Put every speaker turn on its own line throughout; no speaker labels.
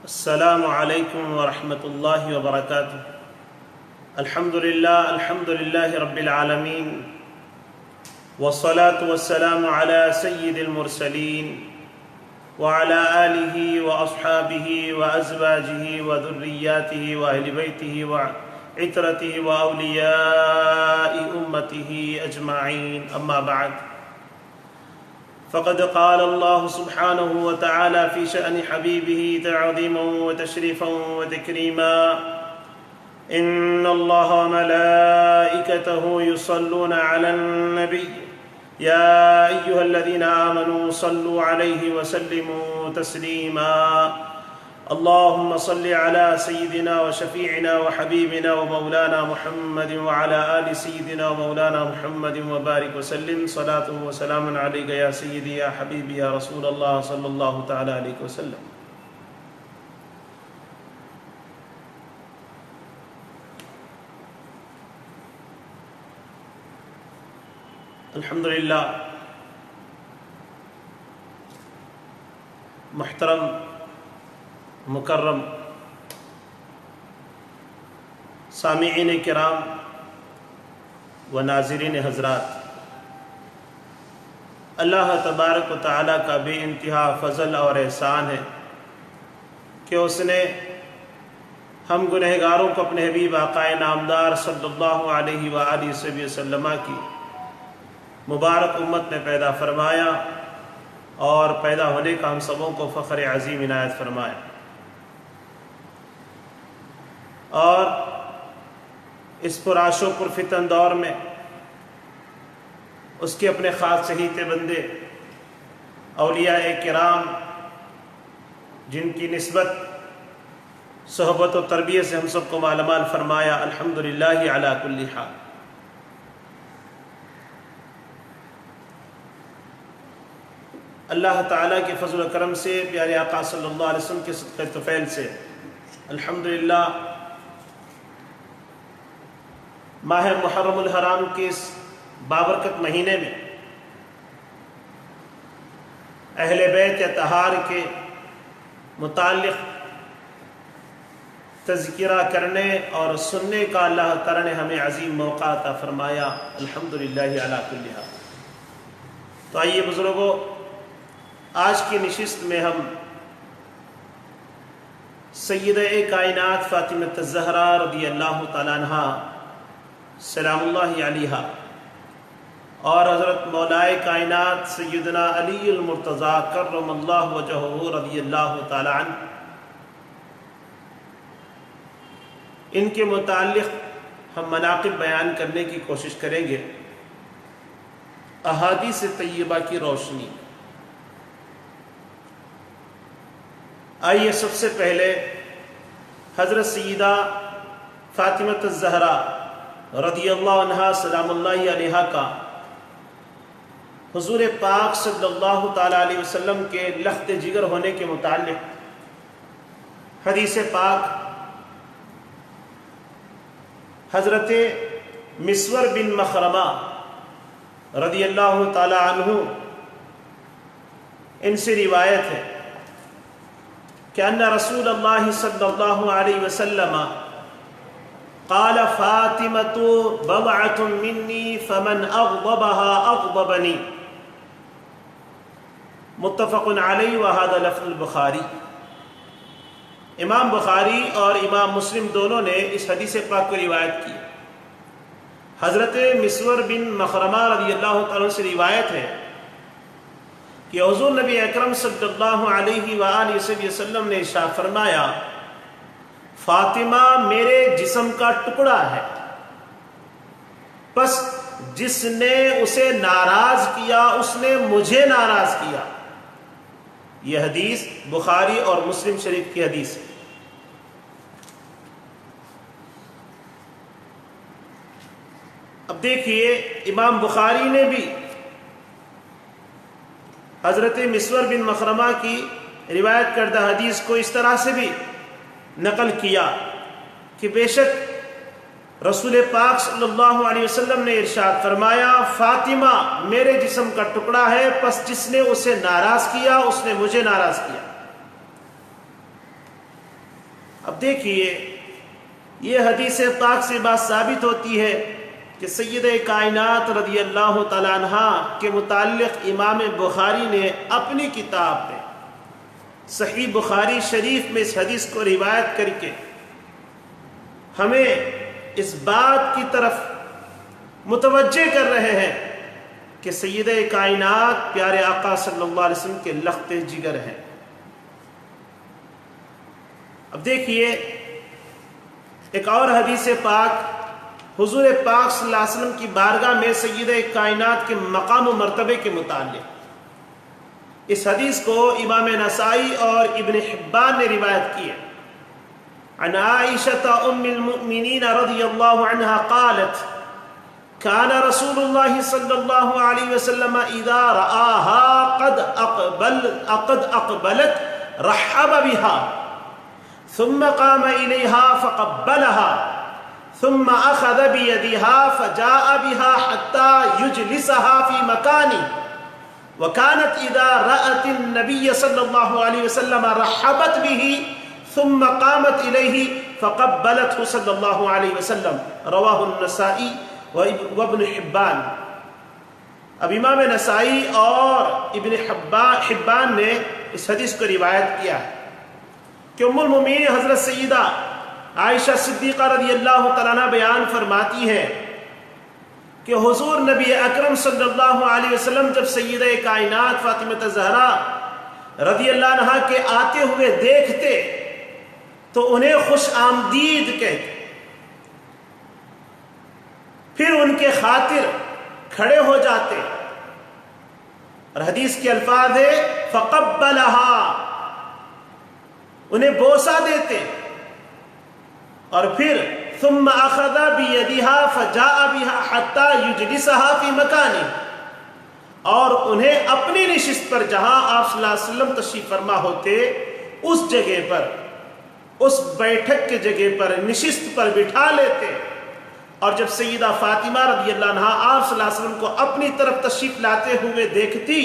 السلام علیکم ورحمۃ اللہ وبرکاتہ۔ الحمد للہ رب العالمین، والصلاة والسلام على سید المرسلین وعلى آلہ واصحابہ وازواجہ وذریاتہ واہل بیتہ وعترتہ واولیاء امتہ اجمعین، اما بعد فقد قال الله سبحانه وتعالى في شأن حبيبه تعظيما وتشريفا وتكريما: إن الله وملائكته يصلون على النبي يا أيها الذين آمنوا صلوا عليه وسلموا تسليما. اللهم صل على سيدنا وشفيعنا وحبيبنا ومولانا محمد وعلى آل سيدنا ومولانا محمد وبارك وسلم صلاة وسلام عليك يا سيدي يا حبيبي يا رسول الله صلى الله تعالى عليه وسلم. الحمدللہ محترم مکرم سامعین کرام و ناظرین حضرات، اللہ تبارک و تعالیٰ کا بے انتہا فضل اور احسان ہے کہ اس نے ہم گنہگاروں کو اپنے حبیب آقا نامدار صلی اللہ علیہ وآلہ وسلم کی مبارک امت میں پیدا فرمایا اور پیدا ہونے کا ہم سبوں کو فخر عظیم عنایت فرمایا، اور اس پرآش و پرفتن دور میں اس کے اپنے خاص چہیتے بندے اولیاء کرام جن کی نسبت صحبت و تربیت سے ہم سب کو مالامال فرمایا، الحمدللہ علی کل حال۔ اللہ تعالیٰ کے فضل و کرم سے، پیارے آقا صلی اللہ علیہ وسلم کے صدقہ طفیل سے الحمدللہ ماہ محرم الحرام کے اس بابرکت مہینے میں اہل بیت اطہار کے متعلق تذکرہ کرنے اور سننے کا اللہ تعالیٰ نے ہمیں عظیم موقع عطا فرمایا، الحمدللہ علی کل حال۔ تو آئیے بزرگوں، آج کی نشست میں ہم سیدہ کائنات فاطمہ الزہرا رضی اللہ تعالیٰ عنہا سلام اللہ علیہا اور حضرت مولائے کائنات سیدنا علی المرتضیٰ کرم اللہ وجہہ رضی اللہ تعالیٰ عنہ، ان کے متعلق ہم مناقب بیان کرنے کی کوشش کریں گے احادیث طیبہ کی روشنی۔ آئیے سب سے پہلے حضرت سیدہ فاطمہ الزہرا رضی اللہ عنہا سلام اللہ علیہا کا حضور پاک صلی اللہ تعالیٰ علیہ وسلم کے لخت جگر ہونے کے متعلق حدیث پاک حضرت مسور بن مخرمہ رضی اللہ تعالیٰ عنہ ان سے روایت ہے کہ ان رسول اللہ صلی اللہ علیہ وسلم قال فاطمۃ بضعۃ منی فمن اغضبها اغضبنی، متفق علیہ وہذا لفظ البخاری۔ امام بخاری اور امام مسلم دونوں نے اس حدیث پاک کو روایت کی۔ حضرت مسور بن مخرمہ رضی اللہ تعالیٰ سے روایت ہے کہ حضور نبی اکرم صلی اللہ علیہ وآلہ وسلم نے ارشاد فرمایا، فاطمہ میرے جسم کا ٹکڑا ہے، پس جس نے اسے ناراض کیا اس نے مجھے ناراض کیا۔ یہ حدیث بخاری اور مسلم شریف کی حدیث ہے۔ اب دیکھیے، امام بخاری نے بھی حضرت مسور بن مخرمہ کی روایت کردہ حدیث کو اس طرح سے بھی نقل کیا کہ بے شک رسول پاک صلی اللہ علیہ وسلم نے ارشاد فرمایا، فاطمہ میرے جسم کا ٹکڑا ہے، پس جس نے اسے ناراض کیا اس نے مجھے ناراض کیا۔ اب دیکھیے یہ حدیث پاک سے بات ثابت ہوتی ہے کہ سید کائنات رضی اللہ تعالیٰ عنہ کے متعلق امام بخاری نے اپنی کتاب میں صحیح بخاری شریف میں اس حدیث کو روایت کر کے ہمیں اس بات کی طرف متوجہ کر رہے ہیں کہ سید کائنات پیارے آقا صلی اللہ علیہ وسلم کے لخت جگر ہیں۔ اب دیکھیے ایک اور حدیث پاک حضور پاک صلی اللہ علیہ وسلم کی بارگاہ میں سید کائنات کے مقام و مرتبے کے متعلق، اس حدیث کو امام نسائی اور ابن حبان نے روایت کی ہے۔ عن عائشة ام المؤمنین رضی اللہ عنہا قالت كان رسول الله صلی اللہ علیہ وسلم اذا رآها قد اقبلت رحب بها ثم قام إليها فقبلها ثم أخذ بيدها فجاء بها حتى يجلسها في مكانه وكانت إذا رأت النبي صلى الله عليه وسلم رحبت به ثم قامت إليه فقبلته صلى الله عليه وسلم، رواه النسائی وابن حبان۔ اب امام نسائی اور ابن حبان نے اس حدیث کو روایت کیا ہے کہ ام المومنین حضرت سیدہ عائشہ صدیقہ رضی اللہ تعالیٰ عنہ بیان فرماتی ہے کہ حضور نبی اکرم صلی اللہ علیہ وسلم جب سیدہ کائنات فاطمہ زہرا رضی اللہ عنہ کے آتے ہوئے دیکھتے تو انہیں خوش آمدید کہتے، پھر ان کے خاطر کھڑے ہو جاتے، اور حدیث کے الفاظ ہے فقبلها، انہیں بوسہ دیتے، اور پھر ثم اخذ بيدها فجاء بها حتى يجلسها في مكانه، اور انہیں اپنی نشست پر جہاں آپ صلی اللہ علیہ وسلم تشریف فرما ہوتے اس جگہ پر، اس بیٹھک کے جگہ پر، نشست پر بٹھا لیتے، اور جب سیدہ فاطمہ رضی اللہ عنہا آپ صلی اللہ علیہ وسلم کو اپنی طرف تشریف لاتے ہوئے دیکھتی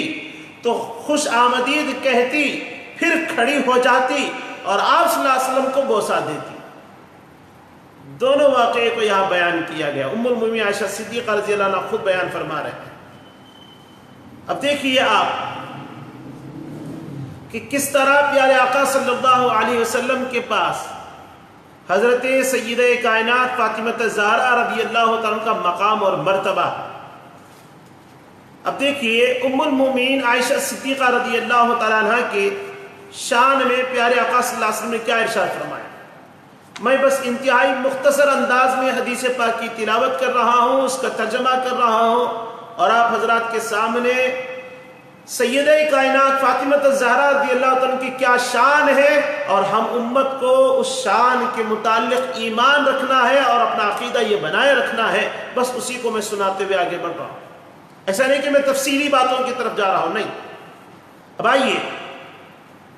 تو خوش آمدید کہتی، پھر کھڑی ہو جاتی اور آپ صلی اللہ علیہ وسلم کو بوسہ دیتی۔ دونوں واقعے کو یہاں بیان کیا گیا، ام المومنین عائشہ صدیقہ رضی اللہ عنہ خود بیان فرما رہے ہیں۔ اب دیکھیے آپ کہ کس طرح پیارے آقا صلی اللہ علیہ وسلم کے پاس حضرت سیدہ کائنات فاطمہ زہرا رضی اللہ تعالیٰ کا مقام اور مرتبہ۔ اب دیکھیے ام المومنین عائشہ صدیقہ رضی اللہ تعالیٰ عنہ کے شان میں پیارے آقا صلی اللہ علیہ وسلم نے کیا ارشاد فرمایا۔ میں بس انتہائی مختصر انداز میں حدیث پاک کی تلاوت کر رہا ہوں، اس کا ترجمہ کر رہا ہوں، اور آپ حضرات کے سامنے سیدہ کائنات فاطمہ زہرا رضی اللہ تعالیٰ کی کیا شان ہے، اور ہم امت کو اس شان کے متعلق ایمان رکھنا ہے اور اپنا عقیدہ یہ بنائے رکھنا ہے، بس اسی کو میں سناتے ہوئے آگے بڑھ رہا ہوں۔ ایسا نہیں کہ میں تفصیلی باتوں کی طرف جا رہا ہوں، نہیں۔ اب آئیے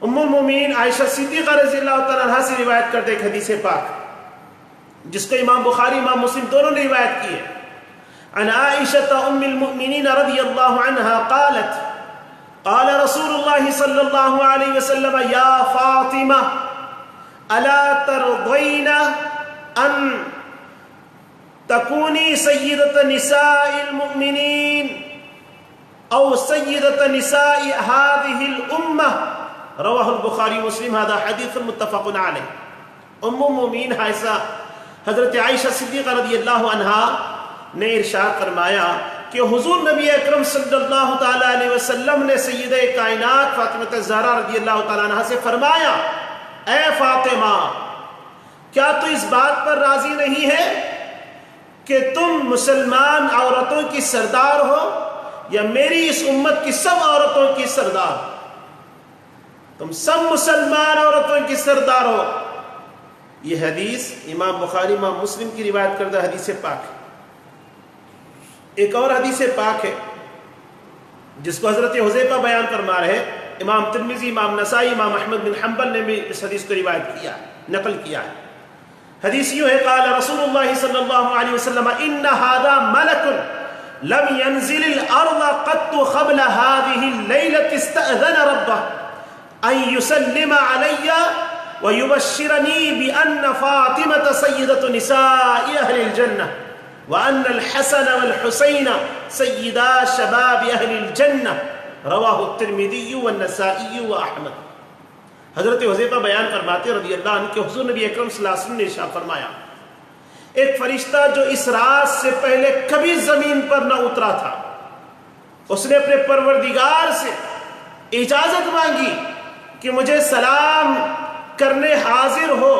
ام المومنین عائشہ صدیقہ رضی اللہ تعالیٰ عنہ سے روایت کرتے ایک حدیث پاک جس کو امام بخاری امام مسلم دونوں نے روایت کی ہے۔ عن عائشة ام المؤمنین رضی اللہ عنہا قالت قال رسول اللہ صلی اللہ علیہ وسلم یا فاطمہ الا ترضین ان تکونی سیدۃ نساء المؤمنین او سیدۃ نساء هذه الامہ، رواہ البخاری مسلم، هذا حدیث متفق علیہ۔ ام المؤمنین حضرت عائشہ صدیقہ رضی اللہ عنہا نے ارشاد فرمایا کہ حضور نبی اکرم صلی اللہ تعالیٰ علیہ وسلم نے سیدہ کائنات فاطمہ زہرا رضی اللہ تعالیٰ عنہ سے فرمایا، اے فاطمہ کیا تو اس بات پر راضی نہیں ہے کہ تم مسلمان عورتوں کی سردار ہو، یا میری اس امت کی سب عورتوں کی سردار، تم سب مسلمان عورتوں کی سردار ہو۔ یہ حدیث امام بخاری امام مسلم کی روایت کردہ حدیث پاک ہے۔ ایک اور حدیث پاک ہے جس کو حضرت حذیفہ بیان فرما رہے، امام ترمذی، امام نسائی، امام احمد بن حنبل نے بھی اس حدیث کو روایت کیا، نقل کیا ہے۔ حدیث یوں ہے، قال رسول اللہ صلی اللہ علیہ وسلم ان هذا ملک لم ينزل الارض قط قبل هذه الليلة استأذن ربه ان يسلم علي وَيُبَشِّرَنِي بِأَنَّ فَاطِمَةَ سَيِّدَةُ نِسَاءِ أَهْلِ الْجَنَّةِ وَأَنَّ الْحَسَنَ وَالْحُسَيْنَ سَيِّدَا شَبَابِ أَهْلِ الْجَنَّةِ رواہ الترمذی والنسائی وأحمد۔ حضرت حذیفہ بیان فرماتے رضی اللہ عنہ کہ حضور نبی اکرم صلی اللہ علیہ وسلم نے ارشاد فرمایا، ایک فرشتہ جو اس رات سے پہلے کبھی زمین پر نہ اترا تھا، اس نے اپنے پروردگار سے اجازت مانگی کہ مجھے سلام کرنے حاضر ہو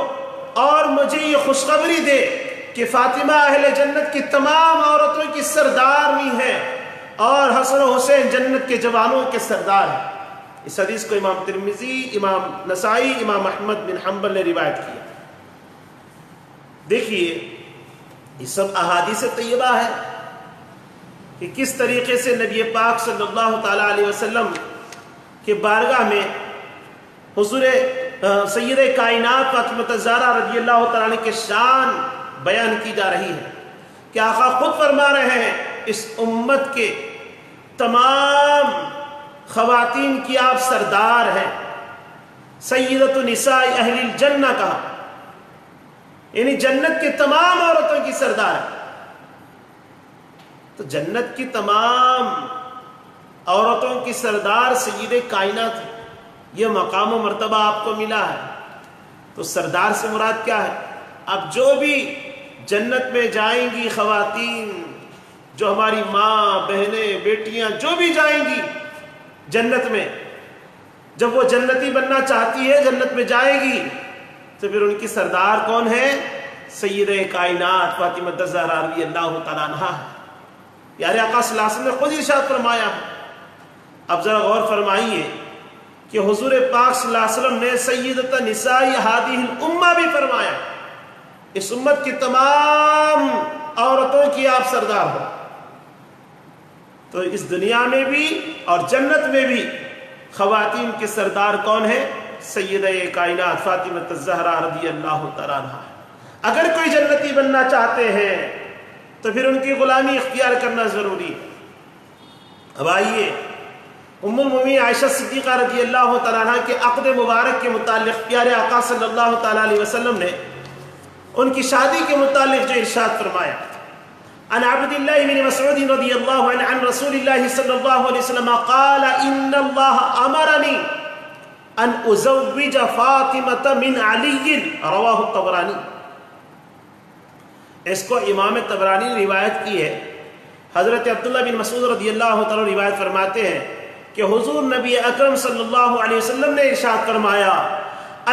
اور مجھے یہ خوشخبری دے کہ فاطمہ اہل جنت کی تمام عورتوں کی سردارنی ہے اور حسن و حسین جنت کے جوانوں کے سردار ہیں۔ اس حدیث کو امام ترمذی، امام نسائی، امام احمد بن حنبل نے روایت کیا۔ دیکھیے یہ سب احادیث طیبہ ہے کہ کس طریقے سے نبی پاک صلی اللہ تعالیٰ علیہ وسلم کے بارگاہ میں حضور سید کائنات فاطمہ الزہرا رضی اللہ تعالیٰ عنہ کے شان بیان کی جا رہی ہے کہ آقا خود فرما رہے ہیں اس امت کے تمام خواتین کی آپ سردار ہیں، سیدۃ نساء اہل الجنہ کہا، یعنی جنت کے تمام عورتوں کی سردار ہے۔ تو جنت کی تمام عورتوں کی سردار سید کائنات ہے، یہ مقام و مرتبہ آپ کو ملا ہے۔ تو سردار سے مراد کیا ہے؟ اب جو بھی جنت میں جائیں گی خواتین، جو ہماری ماں، بہنیں، بیٹیاں جو بھی جائیں گی جنت میں، جب وہ جنتی بننا چاہتی ہے جنت میں جائے گی تو پھر ان کی سردار کون ہے؟ سید کائنات فاطمہ الزہرا رضی اللہ تعالیٰ عنہا ہے۔ پیارے آقا صلی اللہ علیہ وسلم نے خود ارشاد فرمایا ہے۔ اب ذرا غور فرمائیے کہ حضور پاک صلی اللہ علیہ وسلم نے سیدۃ نساء ہذہ الامہ بھی فرمایا، اس امت کی تمام عورتوں کی آپ سردار ہو۔ تو اس دنیا میں بھی اور جنت میں بھی خواتین کے سردار کون ہے؟ سیدہ کائنات فاطمہ الزہرا رضی اللہ تعالیٰ عنہا۔ اگر کوئی جنتی بننا چاہتے ہیں تو پھر ان کی غلامی اختیار کرنا ضروری ہے۔ اب آئیے ام المومنین عائشہ صدیقہ رضی اللہ تعالیٰ عنہ کے عقد مبارک کے متعلق پیارے آقا صلی اللہ تعالیٰ علیہ وسلم نے ان کی شادی کے متعلق جو ارشاد فرمایا، عن عبد الله بن مسعود رضي الله عنه عن رسول الله صلى الله عليه وسلم قال إن الله أمرني أن أزوج فاطمة من علي رواه الطبراني۔ اس کو امام طبرانی نے روایت کی ہے۔ حضرت عبداللہ بن مسعود رضی اللہ تعالیٰ روایت فرماتے ہیں کہ حضور نبی اکرم صلی اللہ علیہ وسلم نے ارشاد فرمایا،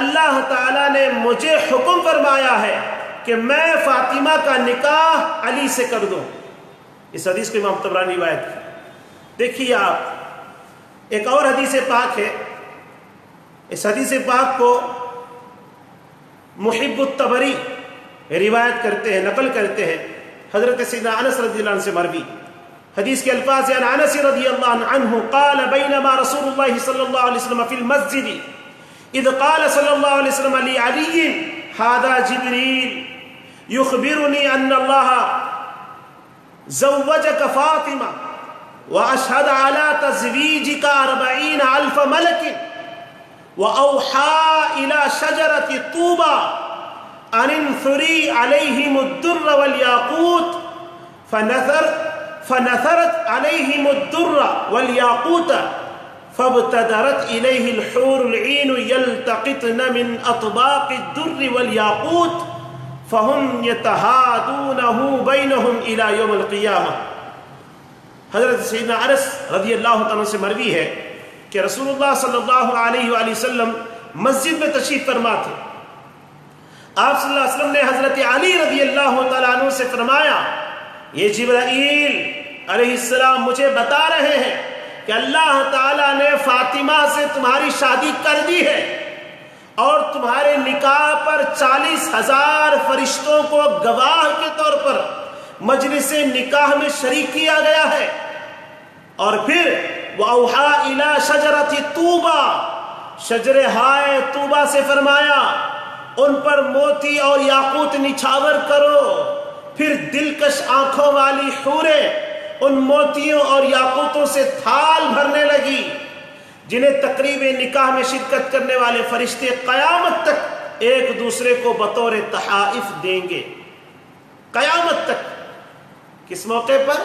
اللہ تعالیٰ نے مجھے حکم فرمایا ہے کہ میں فاطمہ کا نکاح علی سے کر دوں۔ اس حدیث کو امام طبرانی روایت کی۔ دیکھیے آپ ایک اور حدیث پاک ہے، اس حدیث پاک کو محب الطبری روایت کرتے ہیں، نقل کرتے ہیں حضرت سیدنا انس رضی اللہ عنہ سے مروی۔ حدیث کے الفاظ ہیں، عن انس رضی اللہ عنہ قال بینما رسول اللہ صلی اللہ علیہ وسلم فی المسجد اذ قال صلی اللہ علیہ وسلم لعلی هذا جبریل یخبرنی ان اللہ زوجک فاطمہ واشہد علی تزویجک 40,000 ملک واوحى الى شجرة طوبى ان انثری علیہم الدر والیاقوت فنثرت علیہم الدر والیاقوت فابتدرت الیہ الحور العین یلتقطن من اطباق الدر والیاقوت فهم یتہادونہ بینہم الی یوم القیامہ۔ حضرت سیدنا انس رضی اللہ عنہ سے مروی ہے کہ رسول اللہ صلی اللہ علیہ وآلہ وسلم مسجد میں تشریف فرما تھے۔ آپ صلی اللہ علیہ وسلم نے حضرت علی رضی اللہ تعالیٰ عنہ سے فرمایا، یہ جبرائیل علیہ السلام مجھے بتا رہے ہیں کہ اللہ تعالیٰ نے فاطمہ سے تمہاری شادی کر دی ہے اور تمہارے نکاح پر 40,000 فرشتوں کو گواہ کے طور پر مجلس نکاح میں شریک کیا گیا ہے۔ اور پھر وَأَوْحَى إِلَى شَجَرَةِ طُوبَى، شجر ہائے طوبہ سے فرمایا ان پر موتی اور یاقوت نچھاور کرو۔ پھر دلکش آنکھوں والی حوریں ان موتیوں اور یاقوتوں سے تھال بھرنے لگی۔ جنہیں تقریب نکاح میں شرکت کرنے والے فرشتے قیامت تک ایک دوسرے کو بطور تحائف دیں گے، قیامت تک۔ کس موقع پر؟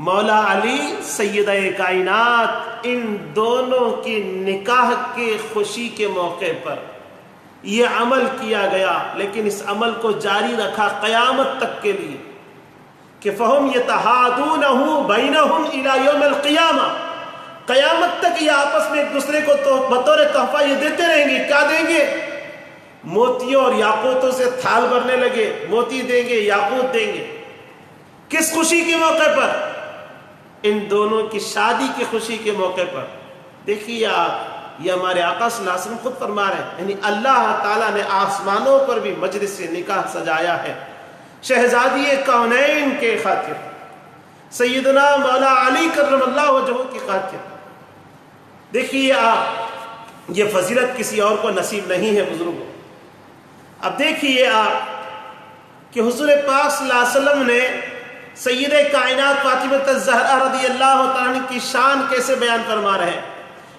مولا علی سیدہ کائنات ان دونوں کی نکاح کے خوشی کے موقع پر یہ عمل کیا گیا، لیکن اس عمل کو جاری رکھا قیامت تک کے لیے کہ فہم یتحادونہ بینہم الی یوم القیامہ، قیامت تک یہ آپس میں ایک دوسرے کو بطور تحفہ یہ دیتے رہیں گے۔ کیا دیں گے؟ موتیوں اور یاقوتوں سے تھال بھرنے لگے، موتی دیں گے، یاقوت دیں گے۔ کس خوشی کے موقع پر؟ ان دونوں کی شادی کی خوشی کے موقع پر۔ دیکھیے آپ، یہ ہمارے آقا صلی اللہ علیہ وسلم خود فرما رہے ہیں، یعنی اللہ تعالیٰ نے آسمانوں پر بھی مجلس نکاح سجایا ہے شہزادی کونین کے خاطر، سیدنا مولا علی کرم اللہ وجہہ کی خاطر۔ دیکھیے آپ، یہ فضیلت کسی اور کو نصیب نہیں ہے بزرگوں۔ اب دیکھیے آپ کہ حضور پاک صلی اللہ علیہ وسلم نے سید کائنات فاطمہ الزہرا رضی اللہ تعالیٰ عنہ کی شان کیسے بیان فرما رہے ہیں۔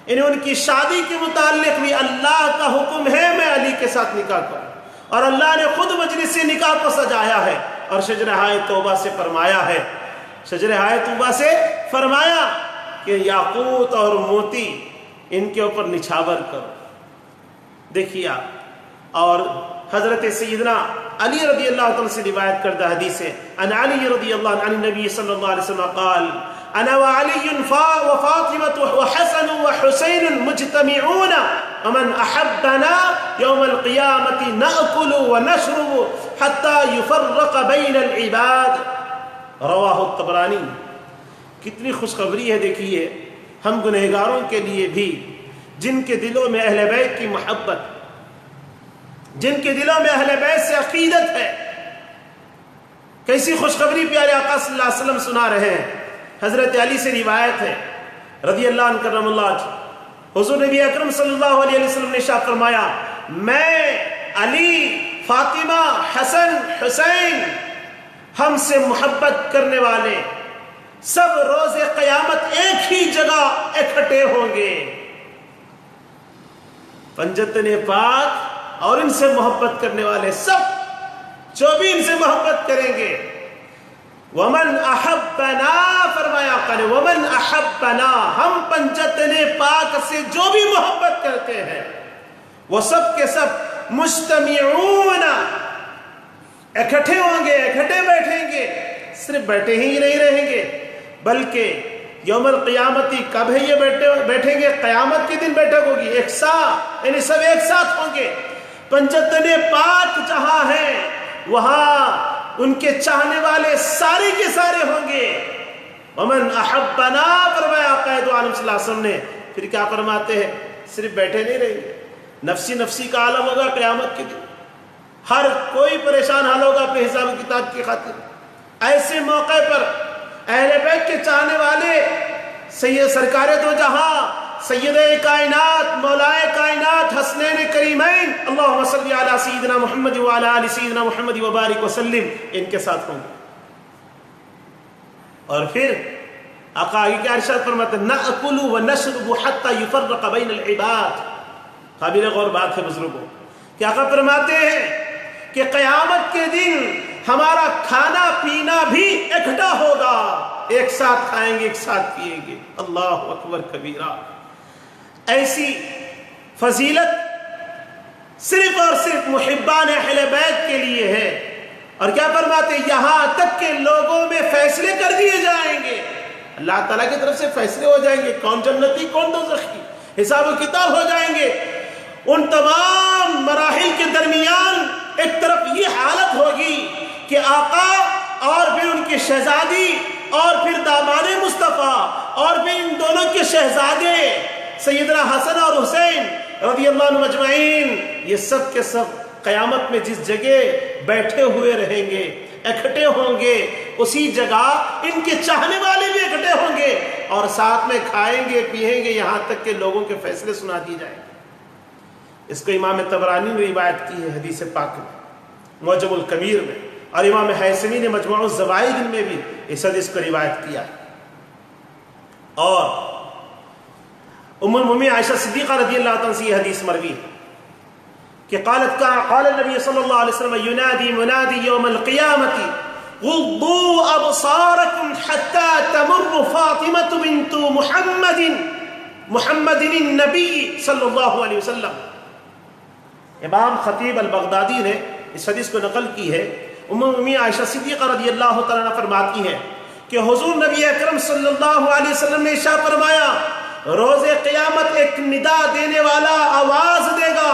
انہیں ان کی شادی کے متعلق بھی اللہ کا حکم ہے میں علی کے ساتھ نکاح کروں، اور اللہ نے خود مجلس نکاح کو سجایا ہے اور شجرہائے توبہ سے فرمایا ہے، شجرہائے توبہ سے فرمایا کہ یاقوت اور موتی ان کے اوپر نچھاور کرو۔ دیکھیے آپ، اور حضرت سیدنا علی رضی اللہ عنہ سے روایت کردہ حدیث ہے، ان علی رضی اللہ عنہ عن النبی صلی اللہ علیہ وسلم قال انا وعلی وفاطمة وحسن وحسین مجتمعون ومن احبنا یوم القیامة نأکل ونشرب حتى يفرق بین العباد، رواہ الطبرانی۔ کتنی خوشخبری ہے، دیکھیے ہم گنہگاروں کے لیے بھی جن کے دلوں میں اہل بیت کی محبت، جن کے دلوں میں اہل بیت سے عقیدت ہے، کیسی خوشخبری پیارے آقا صلی اللہ علیہ وسلم سنا رہے ہیں۔ حضرت علی سے روایت ہے رضی اللہ عنہ کرم اللہ، حضور نبی اکرم صلی اللہ علیہ وسلم نے ارشاد فرمایا، میں علی، فاطمہ، حسن، حسین، ہم سے محبت کرنے والے سب روز قیامت ایک ہی جگہ اکٹھے ہوں گے۔ پنجتن پاک اور ان سے محبت کرنے والے سب جو بھی ان سے محبت کریں گے، ومن احبنا، فرمایا آقا نے، ومن احبنا، ہم پنجتن پاک سے جو بھی محبت کرتے ہیں وہ سب کے سب مجتمعون، اکٹھے ہوں گے، اکٹھے بیٹھیں گے، صرف بیٹھے ہی نہیں رہیں گے بلکہ یوم القیامتی، کب ہے یہ بیٹھیں گے؟ قیامت کے دن بیٹھک ہوگی، ایک ساتھ، یعنی سب ایک ساتھ ہوں گے۔ پنجتن پاک جہاں ہیں وہاں ان کے چاہنے والے سارے کے سارے ہوں گے۔ ومن احبنا، فرمایا قائد عالم صلی اللہ علیہ وسلم نے، پھر کیا فرماتے ہیں؟ صرف بیٹھے نہیں رہیں گے، نفسی نفسی کا عالم ہوگا قیامت کے دن، ہر کوئی پریشان حال ہوگا اپنے حساب کتاب کی خاطر۔ ایسے موقع پر اہل بیت کے چاہنے والے سید سرکار دو جہاں، سید کائنات، مولائے کائنات، حسنین کریمین، اللہم صلی علی سیدنا محمد وعلی آل سیدنا محمد وبارک وسلم، ان کے ساتھ ہوں گے۔ اور پھر آقا آگے کیا ارشاد فرماتے ہیں؟ نأکل ونشرب حتی یفرق بین العباد۔ قابل غور بات ہے بزرگوں کہ آقا فرماتے ہیں کہ قیامت کے دن ہمارا کھانا پینا بھی اکٹھا ہوگا، ایک ساتھ کھائیں گے، ایک ساتھ پیئیں گے۔ اللہ اکبر کبیرہ۔ ایسی فضیلت صرف اور صرف محبان اہل بیت کے لیے ہے۔ اور کیا فرماتے ہیں؟ یہاں تک کہ لوگوں میں فیصلے کر دیے جائیں گے، اللہ تعالیٰ کی طرف سے فیصلے ہو جائیں گے، کون جنتی کون دوزخی، حساب و کتاب ہو جائیں گے۔ ان تمام مراحل کے درمیان ایک طرف یہ حالت ہوگی کہ آقا اور پھر ان کی شہزادی اور پھر دامان مصطفیٰ اور پھر ان دونوں کے شہزادے سیدنا حسن اور حسین رضی اللہ عنہ مجمعین، یہ سب کے سب قیامت میں جس جگہ بیٹھے ہوئے رہیں گے، اکٹھے ہوں گے، اسی جگہ ان کے چاہنے والے بھی اکٹھے ہوں گے اور ساتھ میں کھائیں گے، پیئیں گے، یہاں تک کہ لوگوں کے فیصلے سنا دیے جائیں گے۔ اس کو امام طبرانی نے روایت کی ہے حدیث پاک میں، معجم الکبیر میں، اور امام حیثمی نے مجموع الزوائد میں بھی اس حدیث کو روایت کیا ہے۔ اور ام المؤمنین عائشہ صدیقہ رضی اللہ عنہا سے یہ حدیث مروی ہے کہ قال النبی صلی اللہ علیہ وسلم ینادی منادی یوم القیامت غضوا ابصارکم حتی تمر فاطمة بنت محمد النبی صلی اللہ علیہ وسلم. امام خطیب البغدادی نے اس حدیث کو نقل کی ہے. ام المؤمنین عائشہ صدیقہ رضی اللہ تعالیٰ عنہ فرماتی ہے کہ حضور نبی اکرم صلی اللہ علیہ وسلم نے ارشاد فرمایا روز قیامت ایک ندا دینے والا آواز دے گا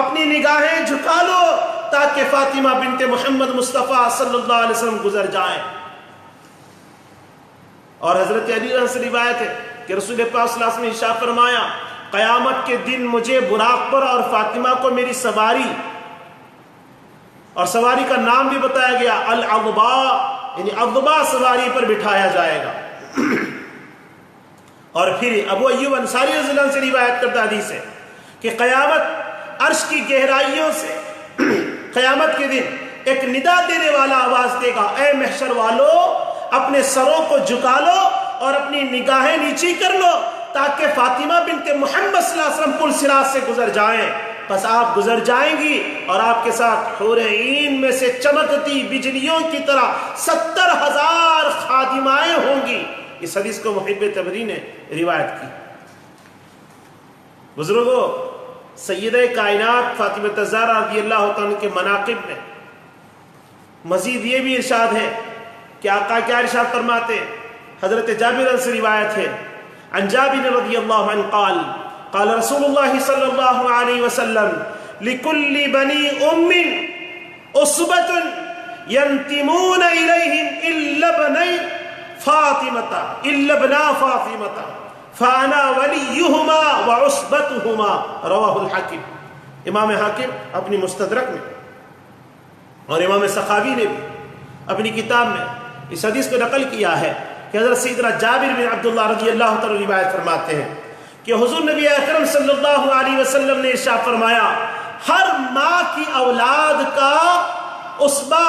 اپنی نگاہیں جھکا لو تاکہ فاطمہ بنت محمد مصطفیٰ صلی اللہ علیہ وسلم گزر جائیں. اور حضرت علی رضی اللہ عنہ سے روایت ہے کہ رسول پاک صلی اللہ علیہ وسلم نے ارشاد فرمایا قیامت کے دن مجھے براق پر اور فاطمہ کو میری سواری، اور سواری کا نام بھی بتایا گیا العضباء، یعنی عضباء سواری پر بٹھایا جائے گا. اور پھر ابو ایوب انصاری رضی اللہ عنہ سے روایت کرتا حدیث ہے کہ قیامت عرش کی گہرائیوں سے قیامت کے دن ایک ندا دینے والا آواز دے گا اے محشر والو اپنے سروں کو جھکا لو اور اپنی نگاہیں نیچی کر لو تاکہ فاطمہ بنت محمد صلی اللہ علیہ وسلم پل صراط سے گزر جائیں. بس آپ گزر جائیں گی اور آپ کے ساتھ حور عین میں سے چمکتی بجلیوں کی طرح 70,000 خادمائیں ہوں گی. اس حدیث کو محب تبری نے روایت کی. بزرگوں، سیدہ کائنات فاطمہ الزہرا رضی اللہ تعالیٰ کے مناقب میں مزید یہ بھی ارشاد ہے کہ آقا کیا ارشاد فرماتے. حضرت جابر سے روایت ہے عن جابر رضی اللہ عنہ قال قال رسول اللہ صلی اللہ علیہ وسلم لكل بنی ام عصبۃ ينتمون الیہم الا ابنا فاطمۃ فانا ولیہما وعصبتہما. رواہ الحاکم. امام حاکم اپنی مستدرک میں اور امام سخاوی نے بھی اپنی کتاب میں اس حدیث کو نقل کیا ہے کہ حضرت سیدنا جابر بن عبداللہ رضی اللہ تعالی روایت فرماتے ہیں کہ حضور نبی اکرم صلی اللہ علیہ وسلم نے ارشاد فرمایا ہر ماں کی اولاد کا عصبہ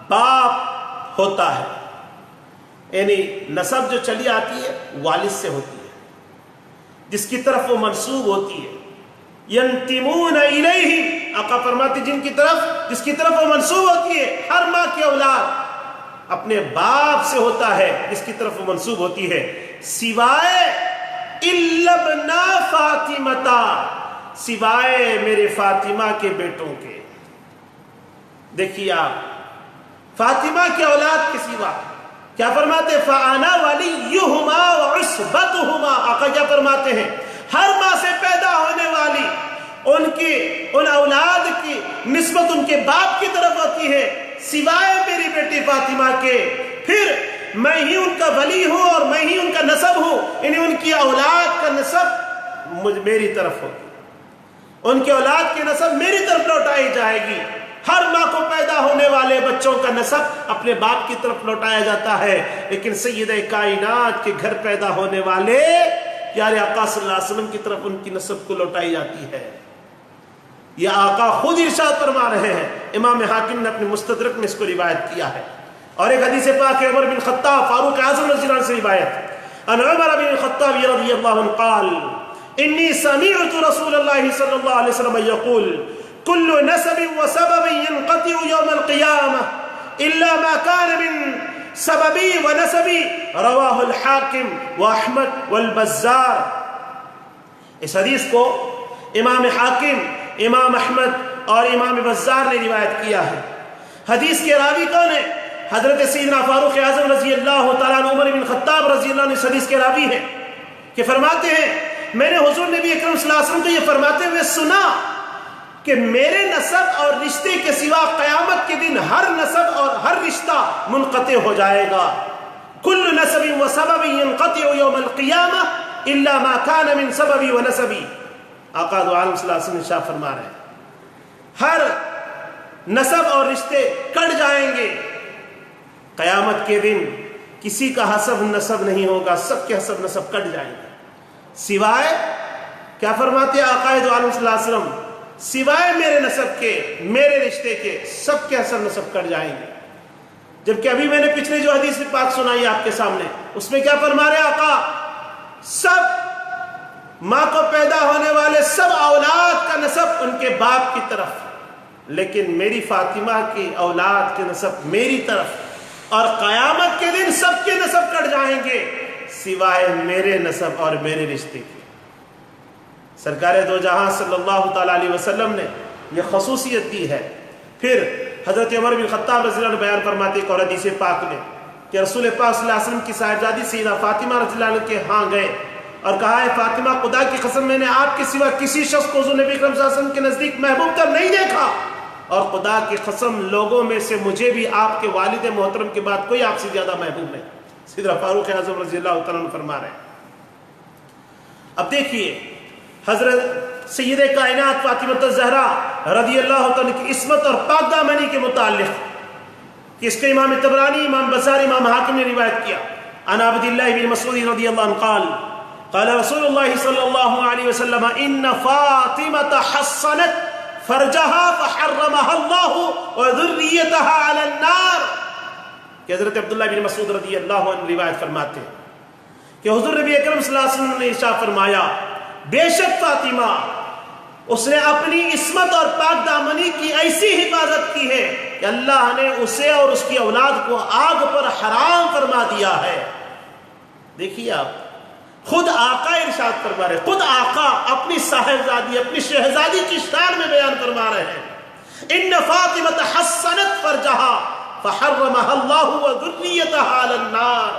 باپ ہوتا ہے، یعنی نسب جو چلی آتی ہے والد سے ہوتی ہے، جس کی طرف وہ منسوب ہوتی ہے. ینتمون الیہم، آقا فرماتے جس کی طرف وہ منسوب ہوتی ہے. ہر ماں کی اولاد اپنے باپ سے ہوتا ہے جس کی طرف وہ منسوب ہوتی ہے، سوائے الا ابنا فاطمہ، سوائے میرے فاطمہ کے بیٹوں کے. دیکھیے آپ فاطمہ کی اولاد کے سوا کیا فرماتے فانا ولیہما وعصبتہما. آقا کیا فرماتے ہیں ہر ماں سے پیدا ہونے والی ان اولاد کی نسبت ان کے باپ کی طرف ہوتی ہے سوائے میری بیٹی فاطمہ کے. پھر میں ہی ان کا ولی ہوں اور میں ہی ان کا نسب ہوں، یعنی ان کی اولاد کا نسب میری طرف ہوگی، ان کی اولاد کی نسب میری طرف لوٹائی جائے گی. ہر ماں کو پیدا ہونے والے بچوں کا نسب اپنے باپ کی طرف لوٹایا جاتا ہے، لیکن سیدہ کائنات کے گھر پیدا ہونے والے پیارے آقا صلی اللہ علیہ وسلم کی طرف ان کی نسب کو لوٹائی جاتی ہے. یہ آقا خود ارشاد فرما رہے ہیں. امام حاکم نے اپنے مستدرک میں اس کو روایت کیا ہے. اور ایک حدیث پاک عمر بن خطاب فاروق اعظم رضی اللہ عنہ سے روایت ان عمر بن الخطاب رضی اللہ عنہ قال انی سمعت رسول اللہ صلی اللہ علیہ وسلم یقول كل نسب وسبب ينقطع يوم القيامة إلا ما كان من سببي ونسبي. رواه الحاكم وأحمد والبزار. اس حدیث کو امام حاکم، امام احمد اور امام بزار نے روایت کیا ہے. حدیث کے راوی کون ہے؟ حضرت سیدنا فاروق اعظم رضی اللہ تعالیٰ عنہ عمر بن خطاب رضی اللہ عنہ اس حدیث کے راوی ہیں کہ فرماتے ہیں میں نے حضور نبی اکرم صلی اللہ علیہ وسلم کو یہ فرماتے ہوئے سنا کہ میرے نسب اور رشتے کے سوا قیامت کے دن ہر نسب اور ہر رشتہ منقطع ہو جائے گا. کل نسب و سبب ينقطع یوم القیامہ الا ما كان من سببی و نسبی. آقا دو عالم صلی اللہ علیہ وسلم ارشاد فرما رہے ہیں ہر نسب اور رشتے کٹ جائیں گے قیامت کے دن. کسی کا حسب نسب نہیں ہوگا، سب کے حسب نسب کٹ جائیں گے سوائے کیا فرماتے آقا دو عالم صلی اللہ علیہ وسلم سوائے میرے نسب کے، میرے رشتے کے، سب کے حسب نسب کٹ جائیں گے. جبکہ ابھی میں نے پچھلے جو حدیث پاک سنائی آپ کے سامنے اس میں کیا فرما رہے آقا سب ماں کو پیدا ہونے والے سب اولاد کا نسب ان کے باپ کی طرف، لیکن میری فاطمہ کی اولاد کے نسب میری طرف، اور قیامت کے دن سب کے نسب کٹ جائیں گے سوائے میرے نسب اور میرے رشتے کے۔ سرکار دو جہاں صلی اللہ تعالیٰ علیہ وسلم نے یہ خصوصیت دی ہے۔ پھر حضرت عمر بن خطاب رضی اللہ عنہ بیان فرماتے ایک اور حدیث پاک میں کہ رسول پاک صلی اللہ علیہ وسلم کی صاحبزادی سیدہ فاطمہ رضی اللہ عنہ کے ہاں گئے اور کہا ہے فاطمہ خدا کی قسم میں نے آپ کے سوا کسی شخص کو حضور نبی اکرم صلی اللہ علیہ وسلم کے نزدیک محبوب تر نہیں دیکھا، اور خدا کی قسم لوگوں میں سے مجھے بھی آپ کے والد محترم کے بعد کوئی آپ سے زیادہ محبوب نہیں۔ سیدنا فاروق اعظم رضی اللہ تعالیٰ عنہ فرما رہے ہیں۔ اب دیکھیے حضرت سید کائنات فاطمہ الزہرا رضی اللہ تعالیٰ کی عصمت اور پاک دامنی کے متعلق کہ اس کے امام طبرانی، امام بصری، امام حاکم نے روایت کیا عن عبد اللہ بن مسعود رضی اللہ عنہ قال قال رسول اللہ صلی اللہ علیہ وسلم ان فاطمة حصنت فرجها فحرمها اللہ وذریتها علی النار، کہ حضرت عبداللہ بن مسعود رضی اللہ عنہ روایت فرماتے ہیں کہ حضور نبی اکرم صلی اللہ علیہ وسلم نے ارشاد فرمایا بے شک فاطمہ اس نے اپنی عصمت اور پاک دامنی کی ایسی حفاظت کی ہے کہ اللہ نے اسے اور اس کی اولاد کو آگ پر حرام فرما دیا ہے۔ دیکھیے آپ خود آقا ارشاد فرما رہے، خود آقا اپنی صاحبزادی اپنی شہزادی کی شان میں بیان فرما رہے ہیں ان فاطمة حصنت فرجها فحرمها اللہ وذریتها علی النار۔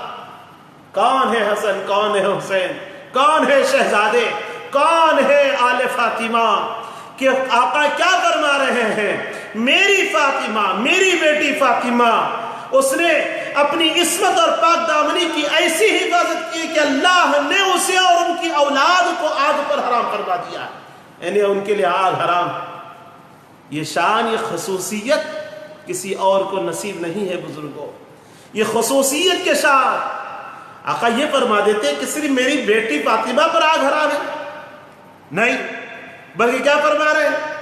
کون ہے حسن، کون ہے حسین، کون ہے شہزادے، کون ہے آل فاطمہ؟ کہ آقا کیا فرما رہے ہیں، میری فاطمہ، میری بیٹی فاطمہ اس نے اپنی عصمت اور پاک دامنی کی ایسی حفاظت کی کہ اللہ نے اسے اور ان کی اولاد کو آگ پر حرام فرما دیا ہے، یعنی ان کے لیے آگ حرام۔ یہ شان، یہ خصوصیت کسی اور کو نصیب نہیں ہے بزرگوں، یہ خصوصیت کے ساتھ آقا یہ فرما دیتے ہیں کہ صرف میری بیٹی فاطمہ پر آگ حرام ہے، نہیں بلکہ کیا فرما رہے ہیں،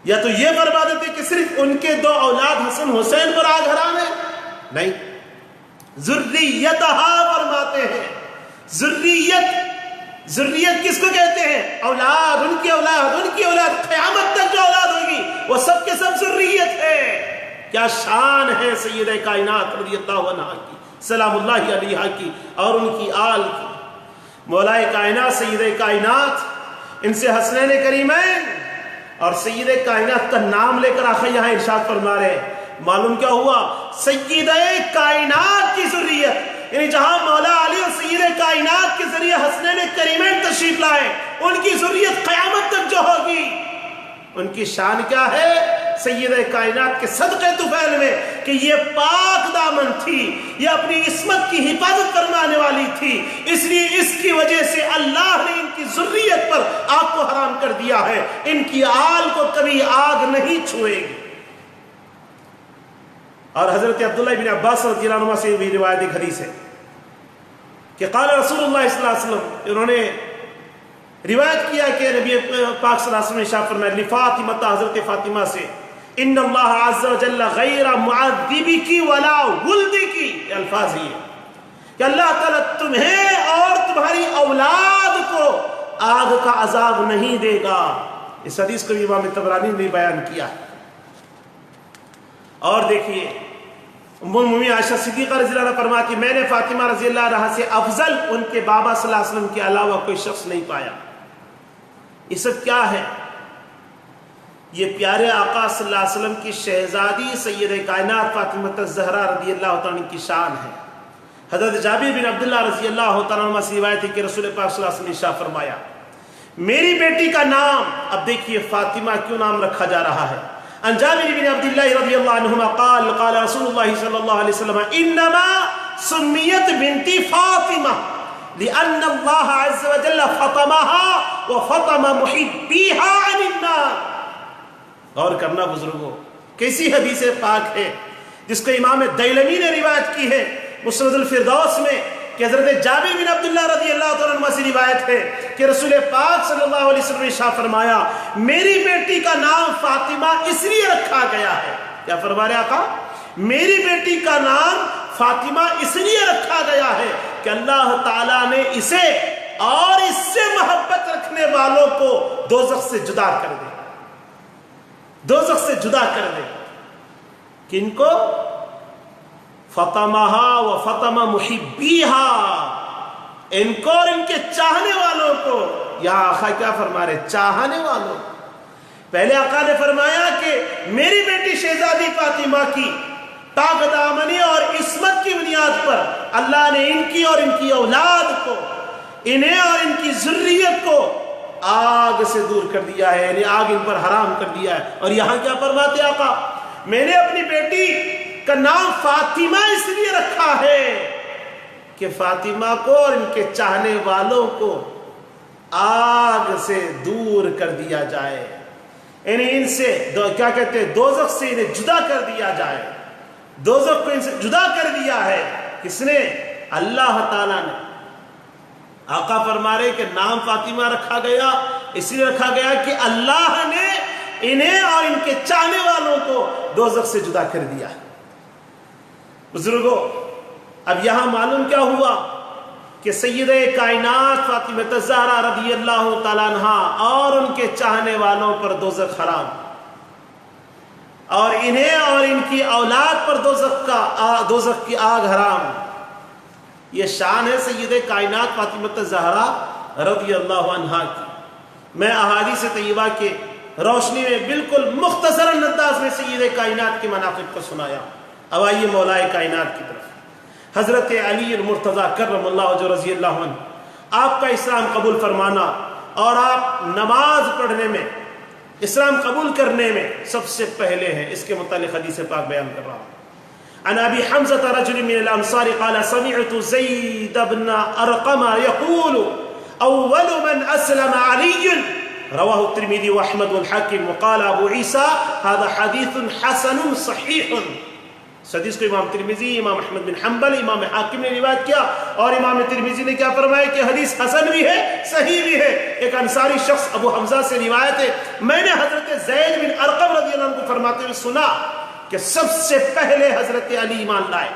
یا تو یہ فرما دیتے کہ صرف ان کے دو اولاد حسن حسین پر آگ حرام ہے، نہیں ذریتہا فرماتے ہیں۔ ذریت کس کو کہتے ہیں؟ اولاد، ان کی اولاد، ان کی اولاد، قیامت تک جو اولاد ہوگی وہ سب کے سب ذریت ہے۔ کیا شان ہے سید کائنات رضی اللہ عنہ کی، سلام اللہ علیہ کی اور ان کی آل کی۔ مولا کائنات سید کائنات ان سے حسنین کریمین اور سید کائنات کا نام لے کر آخر یہاں ارشاد فرما رہے ہیں۔ معلوم کیا ہوا، سید کائنات کی ذریت، یعنی جہاں مولا علی اور سید کائنات کے ذریعے حسنین کریمین تشریف لائے، ان کی ذریت قیامت تک جو ہوگی ان کی شان کیا ہے سید کائنات کے صدقے طفیل میں کہ یہ پاک دامن تھی، یہ اپنی عصمت کی حفاظت فرمانے والی تھی، اس لیے اس کی وجہ سے اللہ نے ان کی ذریت پر آگ کو حرام کر دیا ہے، ان کی آل کو کبھی آگ نہیں چھوئے گی۔ اور حضرت عبداللہ بن عباس رضی اللہ عنہ سے بھی روایت ایک حدیث ہے کہ قال رسول اللہ صلی اللہ علیہ وسلم، انہوں نے روایت کیا کہ نبی پاک صلی اللہ علیہ وسلم نے ارشاد فرمایا لفاطمہ، حضرت فاطمہ سے، ان اللہ عز و جل غیر معذبک ولا ولدک، یہ الفاظ ہی ہے کہ اللہ تعالیٰ تمہیں اور تمہاری اولاد کو آگ کا عذاب نہیں دے گا۔ اس حدیث کو امام طبرانی نے بیان کیا۔ اور دیکھیے ام المؤمنین عائشہ صدیقہ رضی اللہ عنہ فرماتی میں نے فاطمہ رضی اللہ عنہا سے افضل ان کے بابا صلی اللہ علیہ وسلم کے علاوہ کوئی شخص نہیں پایا۔ یہ سب کیا ہے؟ یہ پیارے آقا صلی اللہ علیہ وسلم کی شہزادی سید کائنات فاطمہ الزہرا رضی اللہ تعالیٰ عنہ کی شان ہے۔ حضرت جابر بن عبداللہ رضی اللہ تعالیٰ عنہ سے روایت ہے کہ رسول پاک صلی اللہ علیہ وسلم نے ارشاد فرمایا میری بیٹی کا نام، اب دیکھیے فاطمہ کیوں نام رکھا جا رہا ہے، عن جابر بن عبداللہ رضی اللہ عنہما قال قال رسول اللہ صلی اللہ علیہ وسلم انما سمیت بنتی فاطمہ لأن اللہ عز و جل فطمها وفطم محبیها عن النار۔ غور کرنا بزرگوں، کیسی حدیث پاک ہے جس کو امام دیلمی نے روایت کی ہے مسند الفردوس میں کہ حضرت جابر بن عبداللہ رضی اللہ عنہ سے روایت ہے کہ رسول پاک صلی اللہ علیہ وسلم نے ارشاد فرمایا میری بیٹی کا نام فاطمہ اس لیے رکھا گیا ہے، کیا فرما رہے آقا، میری بیٹی کا نام فاطمہ اس لیے رکھا گیا ہے کہ اللہ تعالیٰ نے اسے اور اس سے محبت رکھنے والوں کو دوزخ سے جدا کر دے، دوزخ سے جدا کر دے۔ کن کو؟ فطمہا و فطم محبیہا، ان کو اور ان کے چاہنے والوں کو۔ یہاں آقا کیا فرما رہے؟ چاہنے والوں۔ پہلے آقا نے فرمایا کہ میری بیٹی شہزادی فاطمہ کی پاک دامنی اور عصمت کی بنیاد پر اللہ نے ان کی اور ان کی اولاد کو، انہیں اور ان کی ذریت کو آگ سے دور کر دیا ہے، یعنی آگ ان پر حرام کر دیا ہے۔ اور یہاں کیا فرماتے آقا؟ میں نے اپنی بیٹی کا نام فاطمہ اس لیے رکھا ہے کہ فاطمہ کو اور ان کے چاہنے والوں کو آگ سے دور کر دیا جائے، یعنی ان سے کیا کہتے ہیں، دوزخ سے انہیں جدا کر دیا جائے۔ دوزخ کو ان سے جدا کر دیا ہے کس نے؟ اللہ تعالیٰ نے۔ آقا فرما رہے کہ نام فاطمہ رکھا گیا اس لیے رکھا گیا کہ اللہ نے انہیں اور ان کے چاہنے والوں کو دوزخ سے جدا کر دیا۔ بزرگوں، اب یہاں معلوم کیا ہوا کہ سیدہ کائنات فاطمہ الزہرا رضی اللہ تعالیٰ عنہا اور ان کے چاہنے والوں پر دوزخ حرام، اور انہیں اور ان کی اولاد پر دوزخ کی آگ حرام۔ یہ شان ہے سیدہ کائنات فاطمہ الزہرا رضی اللہ عنہا کی۔ میں احادیث طیبہ کے روشنی میں بالکل مختصر انداز میں سیدہ کائنات کے مناقب کو سنایا۔ اب آئیے مولائے کائنات کی طرف۔ حضرت علی المرتضیٰ کرم اللہ وجہہ رضی اللہ عنہ، آپ کا اسلام قبول فرمانا اور آپ نماز پڑھنے میں، اسلام قبول کرنے میں سب سے پہلے ہیں، اس کے متعلق حدیث پاک بیان کر رہا ہوں۔ عن ابي حمزة رجل من الانصار قال سمعت زيد بن ارقم يقول اول من اسلم علي، رواه الترمذي واحمد والحاكم، وقال ابو عيسى هذا حديث حسن صحيح۔ اس حدیث کو امام ترمذی، امام احمد بن حنبل، امام حاکم نے روایت کیا، اور امام ترمذی نے کیا فرمایا کہ حدیث حسن بھی ہے، صحیح بھی ہے۔ ایک انصاری شخص ابو حمزہ سے روایت ہے، میں نے حضرت زید بن ارقم رضی اللہ عنہ کو فرماتے ہوئے سنا کہ سب سے پہلے حضرت علی ایمان لائے،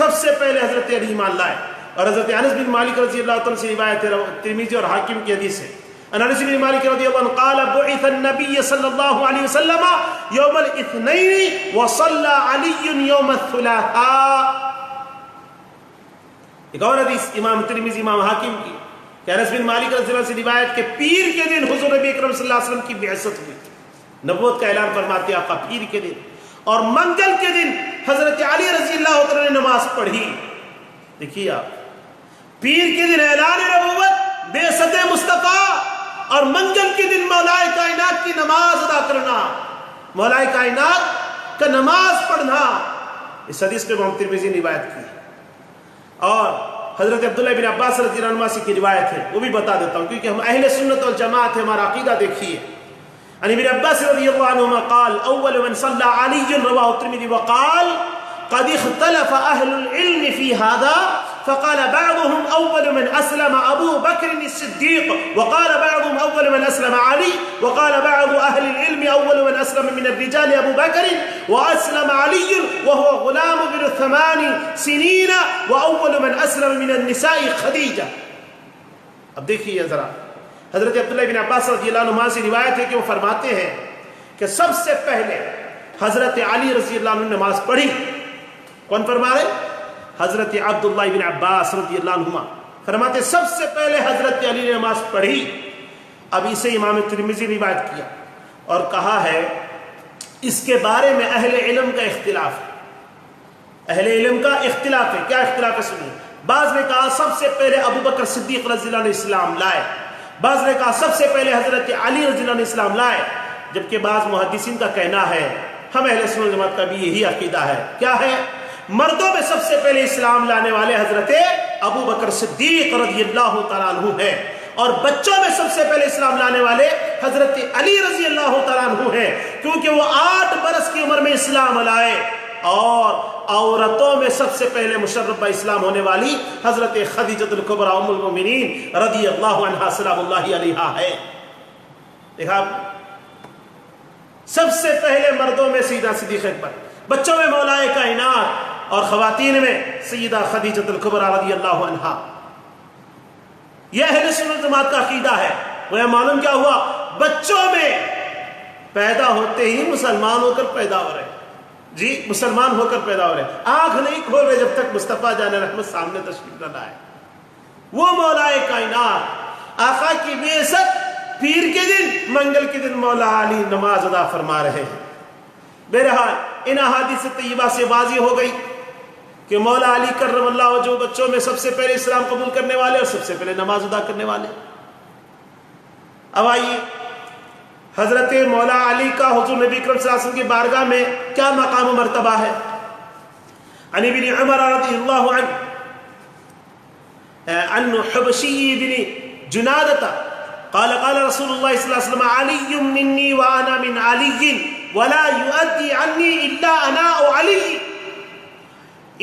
سب سے پہلے حضرت علی ایمان لائے۔ اور حضرت انس بن مالک رضی اللہ عنہ سے روایت ہے، ترمذی اور حاکم کی حدیث ہے، انس بن مالک رضی اللہ عنہ قال بعث النبي صلی اللہ علیہ وسلم یوم الاثنین وصلى علی یوم الثلاثاء۔ ایک اور حدیث امام ترمذی، امام حاکم کی کہ انس بن مالک رضی اللہ عنہ سے روایت کہ پیر کے دن حضور نبی اکرم صلی اللہ علیہ وسلم کی بعثت ہوئی، نبوت کا اعلان فرماتے آقا پیر کے دن، اور منگل کے دن حضرت علی رضی اللہ عنہ نے نماز پڑھی۔ دیکھیے آپ، پیر کے دن اعلان نبوت، بعثت مصطفیٰ، اور منگل کے دن مولائے کائنات کی نماز ادا کرنا، مولائے کائنات کا نماز پڑھنا۔ اس حدیث پہ امام ترمذی نے روایت کی، اور حضرت عبداللہ بن عباس رضی اللہ عنہ سے کی روایت ہے، وہ بھی بتا دیتا ہوں کیونکہ ہم اہل سنت والجماعت ہے، ہمارا عقیدہ دیکھیے۔ عن ابن عباس رضی اللہ عنہما قال اول من صلى علي، رواه الترمذي، وقال قد اختلف اهل العلم في هذا فقال بعضهم اول من اسلم ابو بكر الصديق، وقال بعضهم اول من اسلم علي، وقال بعض اهل العلم اول من اسلم من الرجال ابو بكر، واسلم علي وهو غلام بن 8 سنين، واول من اسلم من النساء خدیجہ۔ اب دیکھیے ذرا، حضرت عبداللہ بن عباس رضی اللہ عنہ سے روایت ہے کہ وہ فرماتے ہیں کہ سب سے پہلے حضرت علی رضی اللہ عنہ نے نماز پڑھی۔ کون فرما رہے؟ حضرت عبداللہ بن عباس رضی اللہ عنہ فرماتے سب سے پہلے حضرت علی نے نماز پڑھی۔ اب اسے امام ترمذی نے روایت کیا اور کہا ہے اس کے بارے میں اہل علم کا اختلاف ہے، اہل علم کا اختلاف ہے۔ کیا اختلاف ہے سنیے۔ بعض نے کہا سب سے پہلے ابو بکر صدیق رضی اللہ عنہ اسلام لائے، بعض نے کہا سب سے پہلے حضرت علی رضی اللہ عنہ اسلام لائے، جبکہ بعض محدثین کا کہنا ہے، ہم اہل سنت والجماعت کا بھی یہی عقیدہ ہے، کیا ہے؟ مردوں میں سب سے پہلے اسلام لانے والے حضرت ابو بکر صدیق رضی اللہ تعالیٰ عنہ ہیں، اور بچوں میں سب سے پہلے اسلام لانے والے حضرت علی رضی اللہ تعالیٰ عنہ ہیں، کیونکہ وہ 8 برس کی عمر میں اسلام لائے، اور عورتوں میں سب سے پہلے مشرفہ اسلام ہونے والی حضرت خدیجۃ الکبریٰ ام المؤمنین رضی اللہ عنہا سلام اللہ علیہا ہے۔ دیکھا، سب سے پہلے مردوں میں سیدہ صدیق اکبر، بچوں میں مولائے کائنات، اور خواتین میں سیدہ خدیجۃ الکبریٰ رضی اللہ عنہا۔ یہ اہل سنت جماعت کا عقیدہ ہے۔ وہ معلوم کیا ہوا؟ بچوں میں پیدا ہوتے ہی مسلمان ہو کر پیدا ہو رہے، جی مسلمان ہو کر پیدا ہو رہے، آنکھ نہیں کھول رہے جب تک مصطفیٰ جان رحمت سامنے تشریف نہ لائے۔ وہ مولا کائنات آقا کی بعثت پیر کے دن، منگل کے دن مولا علی نماز ادا فرما رہے ہیں۔ بہرحال ان احادیث طیبہ سے واضح ہو گئی کہ مولا علی کرم اللہ وجہہ بچوں میں سب سے پہلے اسلام قبول کرنے والے اور سب سے پہلے نماز ادا کرنے والے۔ اب آئیے حضرت مولا علی کا حضور نبی اکرم صلی اللہ علیہ وسلم کی بارگاہ میں کیا مقام و مرتبہ ہے؟ عن ابن عمر رضی اللہ عنہ عن حبشی بن جنادہ قال قال رسول اللہ صلی اللہ علیہ وسلم علی منی وانا من علی ولا يؤدي عني الا انا او علی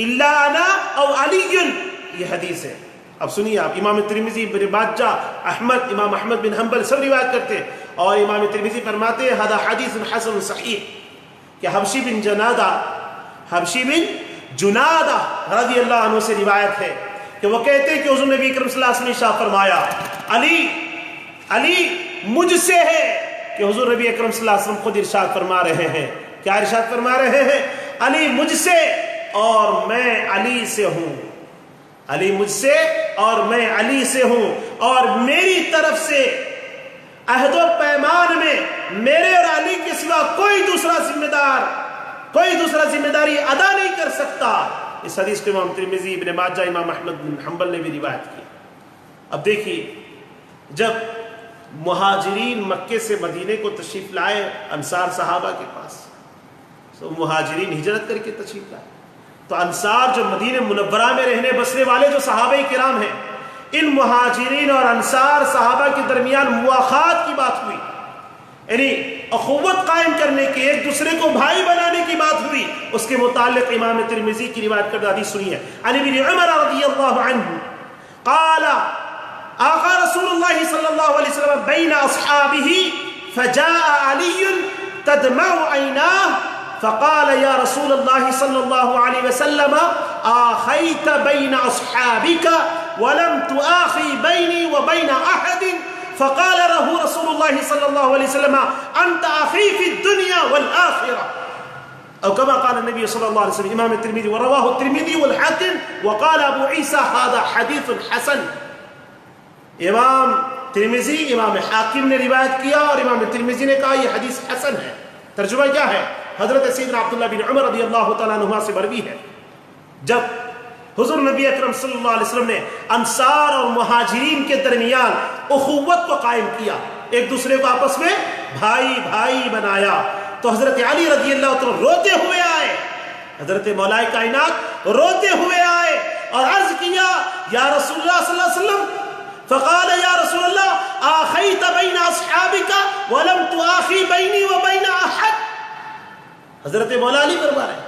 الا انا او علی۔ یہ حدیث ہے۔ اب سنیے آپ، امام ترمذی، ابن ماجہ، احمد، امام احمد بن حنبل سب روایت کرتے ہیں، اور امام ترمذی فرماتے ہیں ھذا حدیث حسن صحیح، کہ حبشی بن جنادہ رضی اللہ عنہ سے روایت ہے کہ وہ کہتے ہیں کہ حضور نبی اکرم صلی اللہ علیہ وسلم نے ارشاد فرمایا علی مجھ سے ہے، کہ حضور نبی اکرم صلی اللہ علیہ وسلم خود ارشاد فرما رہے ہیں۔ کیا ارشاد فرما رہے ہیں؟ علی مجھ سے اور میں علی سے ہوں، علی مجھ سے اور میں علی سے ہوں، اور میری طرف سے عہد و پیمان میں میرے اور علی کے سوا کوئی دوسرا ذمہ داری ادا نہیں کر سکتا۔ اس حدیث کو امام ترمذی، ابن ماجہ، امام احمد بن حنبل نے بھی روایت کی۔ اب دیکھیے، جب مہاجرین مکے سے مدینے کو تشریف لائے انصار صحابہ کے پاس، تو مہاجرین ہجرت کر کے تشریف لائے، تو انصار جو مدینہ منورہ میں رہنے بسنے والے جو صحابہ کرام ہیں، ان مہاجرین اور انصار صحابہ کے درمیان مواخات کی بات ہوئی، یعنی اخوت قائم کرنے کی، ایک دوسرے کو بھائی بنانے کی بات ہوئی۔ اس کے متعلق امام ترمذی کی روایت کردہ حدیث سنیے، عن ابن عمر رضی اللہ عنہ قال آقا رسول اللہ صلی اللہ علیہ وسلم بین اصحابہ فجاء علی تدمع عیناہ فقال یا رسول اللہ صلی اللہ علیہ وسلم آخیت بین اصحابک ولم تآخی بینی وبین احد فقال له رسول اللہ صلی اللہ علیہ وسلم انت اخی فی الدنیا والآخرہ، او كما قال النبي صلى الله عليه وسلم۔ امام الترمذي ورواه الترمذي والحاكم وقال ابو عيسى هذا حديث حسن۔ امام ترمذی، امام حاکم نے روایت کیا، اور امام ترمذی نے کہا یہ حدیث حسن ہے۔ ترجمہ کیا ہے؟ حضرت سیدنا عبداللہ بن عمر رضی اللہ تعالیٰ عنہ سے مروی ہے، جب حضور نبی اکرم صلی اللہ علیہ وسلم نے انصار اور مہاجرین کے درمیان اخوت کو قائم کیا، ایک دوسرے کو آپس میں بھائی بنایا، تو حضرت علی رضی اللہ عنہ روتے ہوئے آئے، حضرت مولا کائنات روتے ہوئے آئے اور عرض کیا یا رسول اللہ صلی اللہ علیہ وسلم، فقال یا رسول اللہ آخیت بین اصحابک ولم تآخی بینی وبین احد۔ حضرت مولا علی فرما رہے ہیں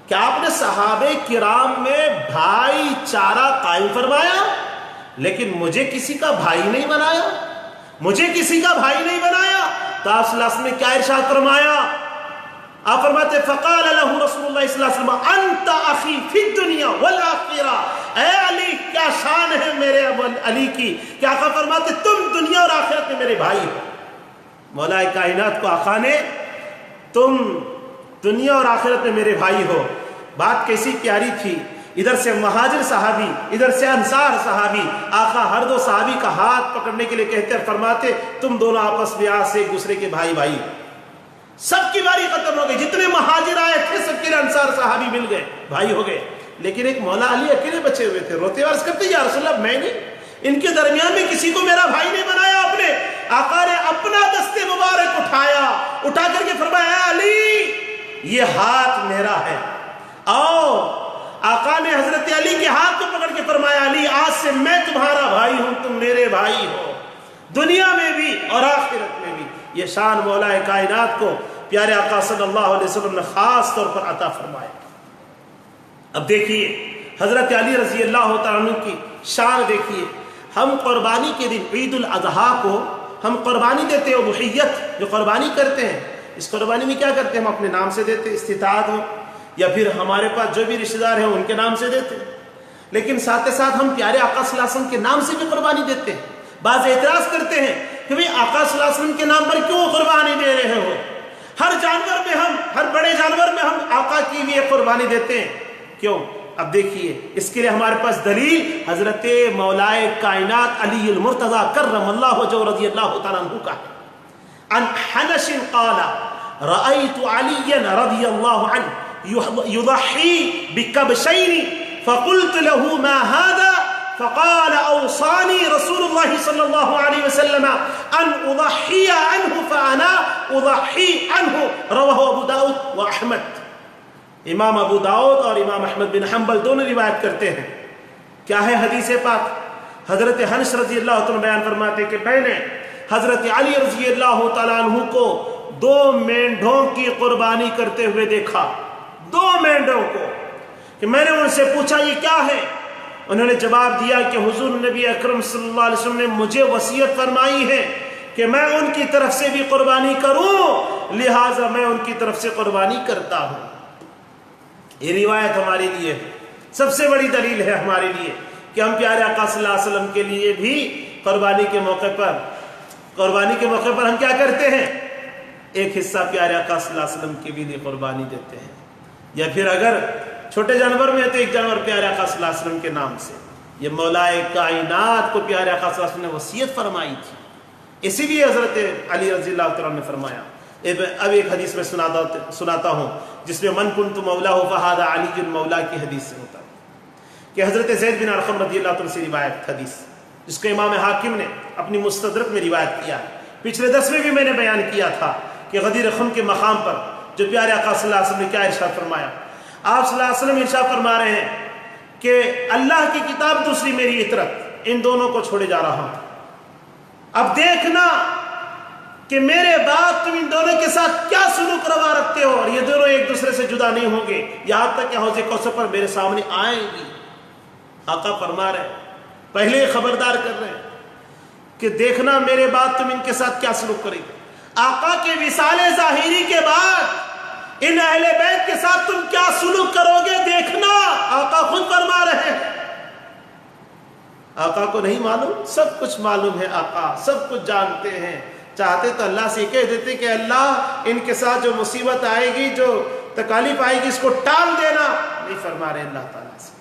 کہ آپ نے صحابہ کرام میں بھائی چارہ قائم فرمایا، لیکن مجھے کسی کا بھائی نہیں بنایا، تو آپ صلی اللہ علیہ وسلم نے کیا ارشاد فرمایا؟ آپ فرماتے فقال له رسول اللہ صلی اللہ علیہ وسلم انت اخی فی الدنیا والآخرہ، اے علی کیا شان ہے میرے علی کی کہ آقا فرماتے تم دنیا اور آخرت میں میرے بھائی ہو۔ مولا کائنات کو آقا نے تم دنیا اور آخرت میں میرے بھائی ہو، بات کیسی پیاری تھی، ادھر سے مہاجر صحابی، ادھر سے انصار صحابی، آقا ہر دو صحابی کا ہاتھ پکڑنے کے لیے کہتے فرماتے تم دونوں آپس میں آج سے ایک دوسرے کے بھائی۔ سب کی باری ختم ہو گئی، جتنے مہاجر آئے تھے سب کے لیے انصار صحابی مل گئے، بھائی ہو گئے، لیکن ایک مولا علی اکیلے بچے ہوئے تھے، روتے عرض کرتے یا رسول اللہ میں نہیں، ان کے درمیان میں کسی کو میرا بھائی نہیں بنایا آپ نے۔ آقا نے اپنا دست مبارک اٹھا کر کے فرمایا اے علی یہ ہاتھ میرا ہے، آؤ۔ آقا نے حضرت علی کے ہاتھ کو پکڑ کے فرمایا علی آج سے میں تمہارا بھائی ہوں، تم میرے بھائی ہو، دنیا میں بھی اور آخرت میں بھی۔ یہ شان مولا کائنات کو پیارے آقا صلی اللہ علیہ وسلم نے خاص طور پر عطا فرمایا۔ اب دیکھیے حضرت علی رضی اللہ تعالیٰ عنہ کی شان دیکھیے، ہم قربانی کے دن عید الاضحیٰ کو ہم قربانی دیتے ہیں، اضحیت جو قربانی کرتے ہیں، اس قربانی میں کیا کرتے ہیں؟ ہم اپنے نام سے دیتے، استطاعت ہو یا پھر ہمارے پاس جو بھی رشتہ دار ہیں ان کے نام سے دیتے۔ لیکن ساتھ ساتھ ہم پیارے آقا صلی اللہ علیہ وسلم کے نام سے بھی قربانی دیتے ہیں. بعض اعتراض کرتے ہیں کہ بھئی آقا صلی اللہ علیہ وسلم کے نام پر کیوں قربانی دے رہے ہو؟ ہر جانور میں ہر بڑے جانور میں ہم آقا کے لیے قربانی دیتے ہیں، کیوں؟ اب دیکھیے اس کے لیے ہمارے پاس دلیل حضرت مولائے کائنات علی المرتضی کرم اللہ وجہہ رضی اللہ تعالیٰ عنہ کا ہے. عن حنش قال رأيت عليا رضي الله عنه يضحي بكبشين فقلت له ما هذا فقال أوصاني رسول الله صلى الله عليه وسلم أن أضحي عنه فأنا أضحي عنه. رواه ابو داود وأحمد. امام ابو داؤد اور امام احمد بن حنبل دونوں روایت کرتے ہیں. کیا ہے حدیث پاک؟ حضرت حنش رضی اللہ تعالیٰ بیان فرماتے کہ میں نے حضرت علی رضی اللہ تعالیٰ عنہ کو 2 مینڈھوں کی قربانی کرتے ہوئے دیکھا. 2 مینڈھوں کو کہ میں نے ان سے پوچھا یہ کیا ہے؟ انہوں نے جواب دیا کہ حضور نبی اکرم صلی اللہ علیہ وسلم نے مجھے وصیت فرمائی ہے کہ میں ان کی طرف سے بھی قربانی کروں، لہٰذا میں ان کی طرف سے قربانی کرتا ہوں. یہ روایت ہمارے لیے سب سے بڑی دلیل ہے ہمارے لیے کہ ہم پیارے آقا صلی اللہ علیہ وسلم کے لیے بھی قربانی کے موقع پر ہم کیا کرتے ہیں؟ ایک حصہ پیارے آقا صلی اللہ علیہ وسلم کے لیے قربانی دیتے ہیں، یا پھر اگر چھوٹے جانور میں ہے تو ایک جانور پیارے آقا صلی اللہ علیہ وسلم کے نام سے. یہ مولائے کائنات کو پیارے آقا صلی اللہ علیہ وسلم نے وصیت فرمائی تھی، اسی لیے حضرت علی رضی اللہ تعالیٰ نے فرمایا. اب ایک حدیث میں سناتا ہوں جس میں من کنت مولا فہذا علی مولا کی حدیث سے ہوتا ہے کہ حضرت زید بن ارقم رضی اللہ تعالیٰ سے روایت حدیث جس کو امام حاکم نے اپنی مستدرک میں روایت کیا. پچھلے درس میں بھی میں نے بیان کیا تھا کہ غدیر خم کے مقام پر جو پیارے آقا صلی اللہ علیہ وسلم نے کیا ارشاد فرمایا. آپ صلی اللہ علیہ وسلم ارشاد فرما رہے ہیں کہ اللہ کی کتاب دوسری میری اطرت، ان دونوں کو چھوڑے جا رہا ہوں. اب دیکھنا کہ میرے بعد تم ان دونوں کے ساتھ کیا سلوک روا رکھتے ہو، اور یہ دونوں ایک دوسرے سے جدا نہیں ہوں گے یہاں تک کہ حوض کوثر پر میرے سامنے آئیں گی. آقا فرما رہے ہیں، پہلے خبردار کر رہے ہیں کہ دیکھنا میرے بعد تم ان کے ساتھ کیا سلوک کریں گے. آقا کے وصال ظاہری کے بعد ان اہل بیت کے ساتھ تم کیا سلوک کرو گے دیکھنا. آقا خود فرما رہے ہیں. آقا کو نہیں معلوم؟ سب کچھ معلوم ہے. آقا سب کچھ جانتے ہیں. چاہتے تو اللہ سے کہہ دیتے کہ اللہ ان کے ساتھ جو مصیبت آئے گی، جو تکالیف آئے گی، اس کو ٹال دینا. نہیں فرما رہے اللہ تعالیٰ سے،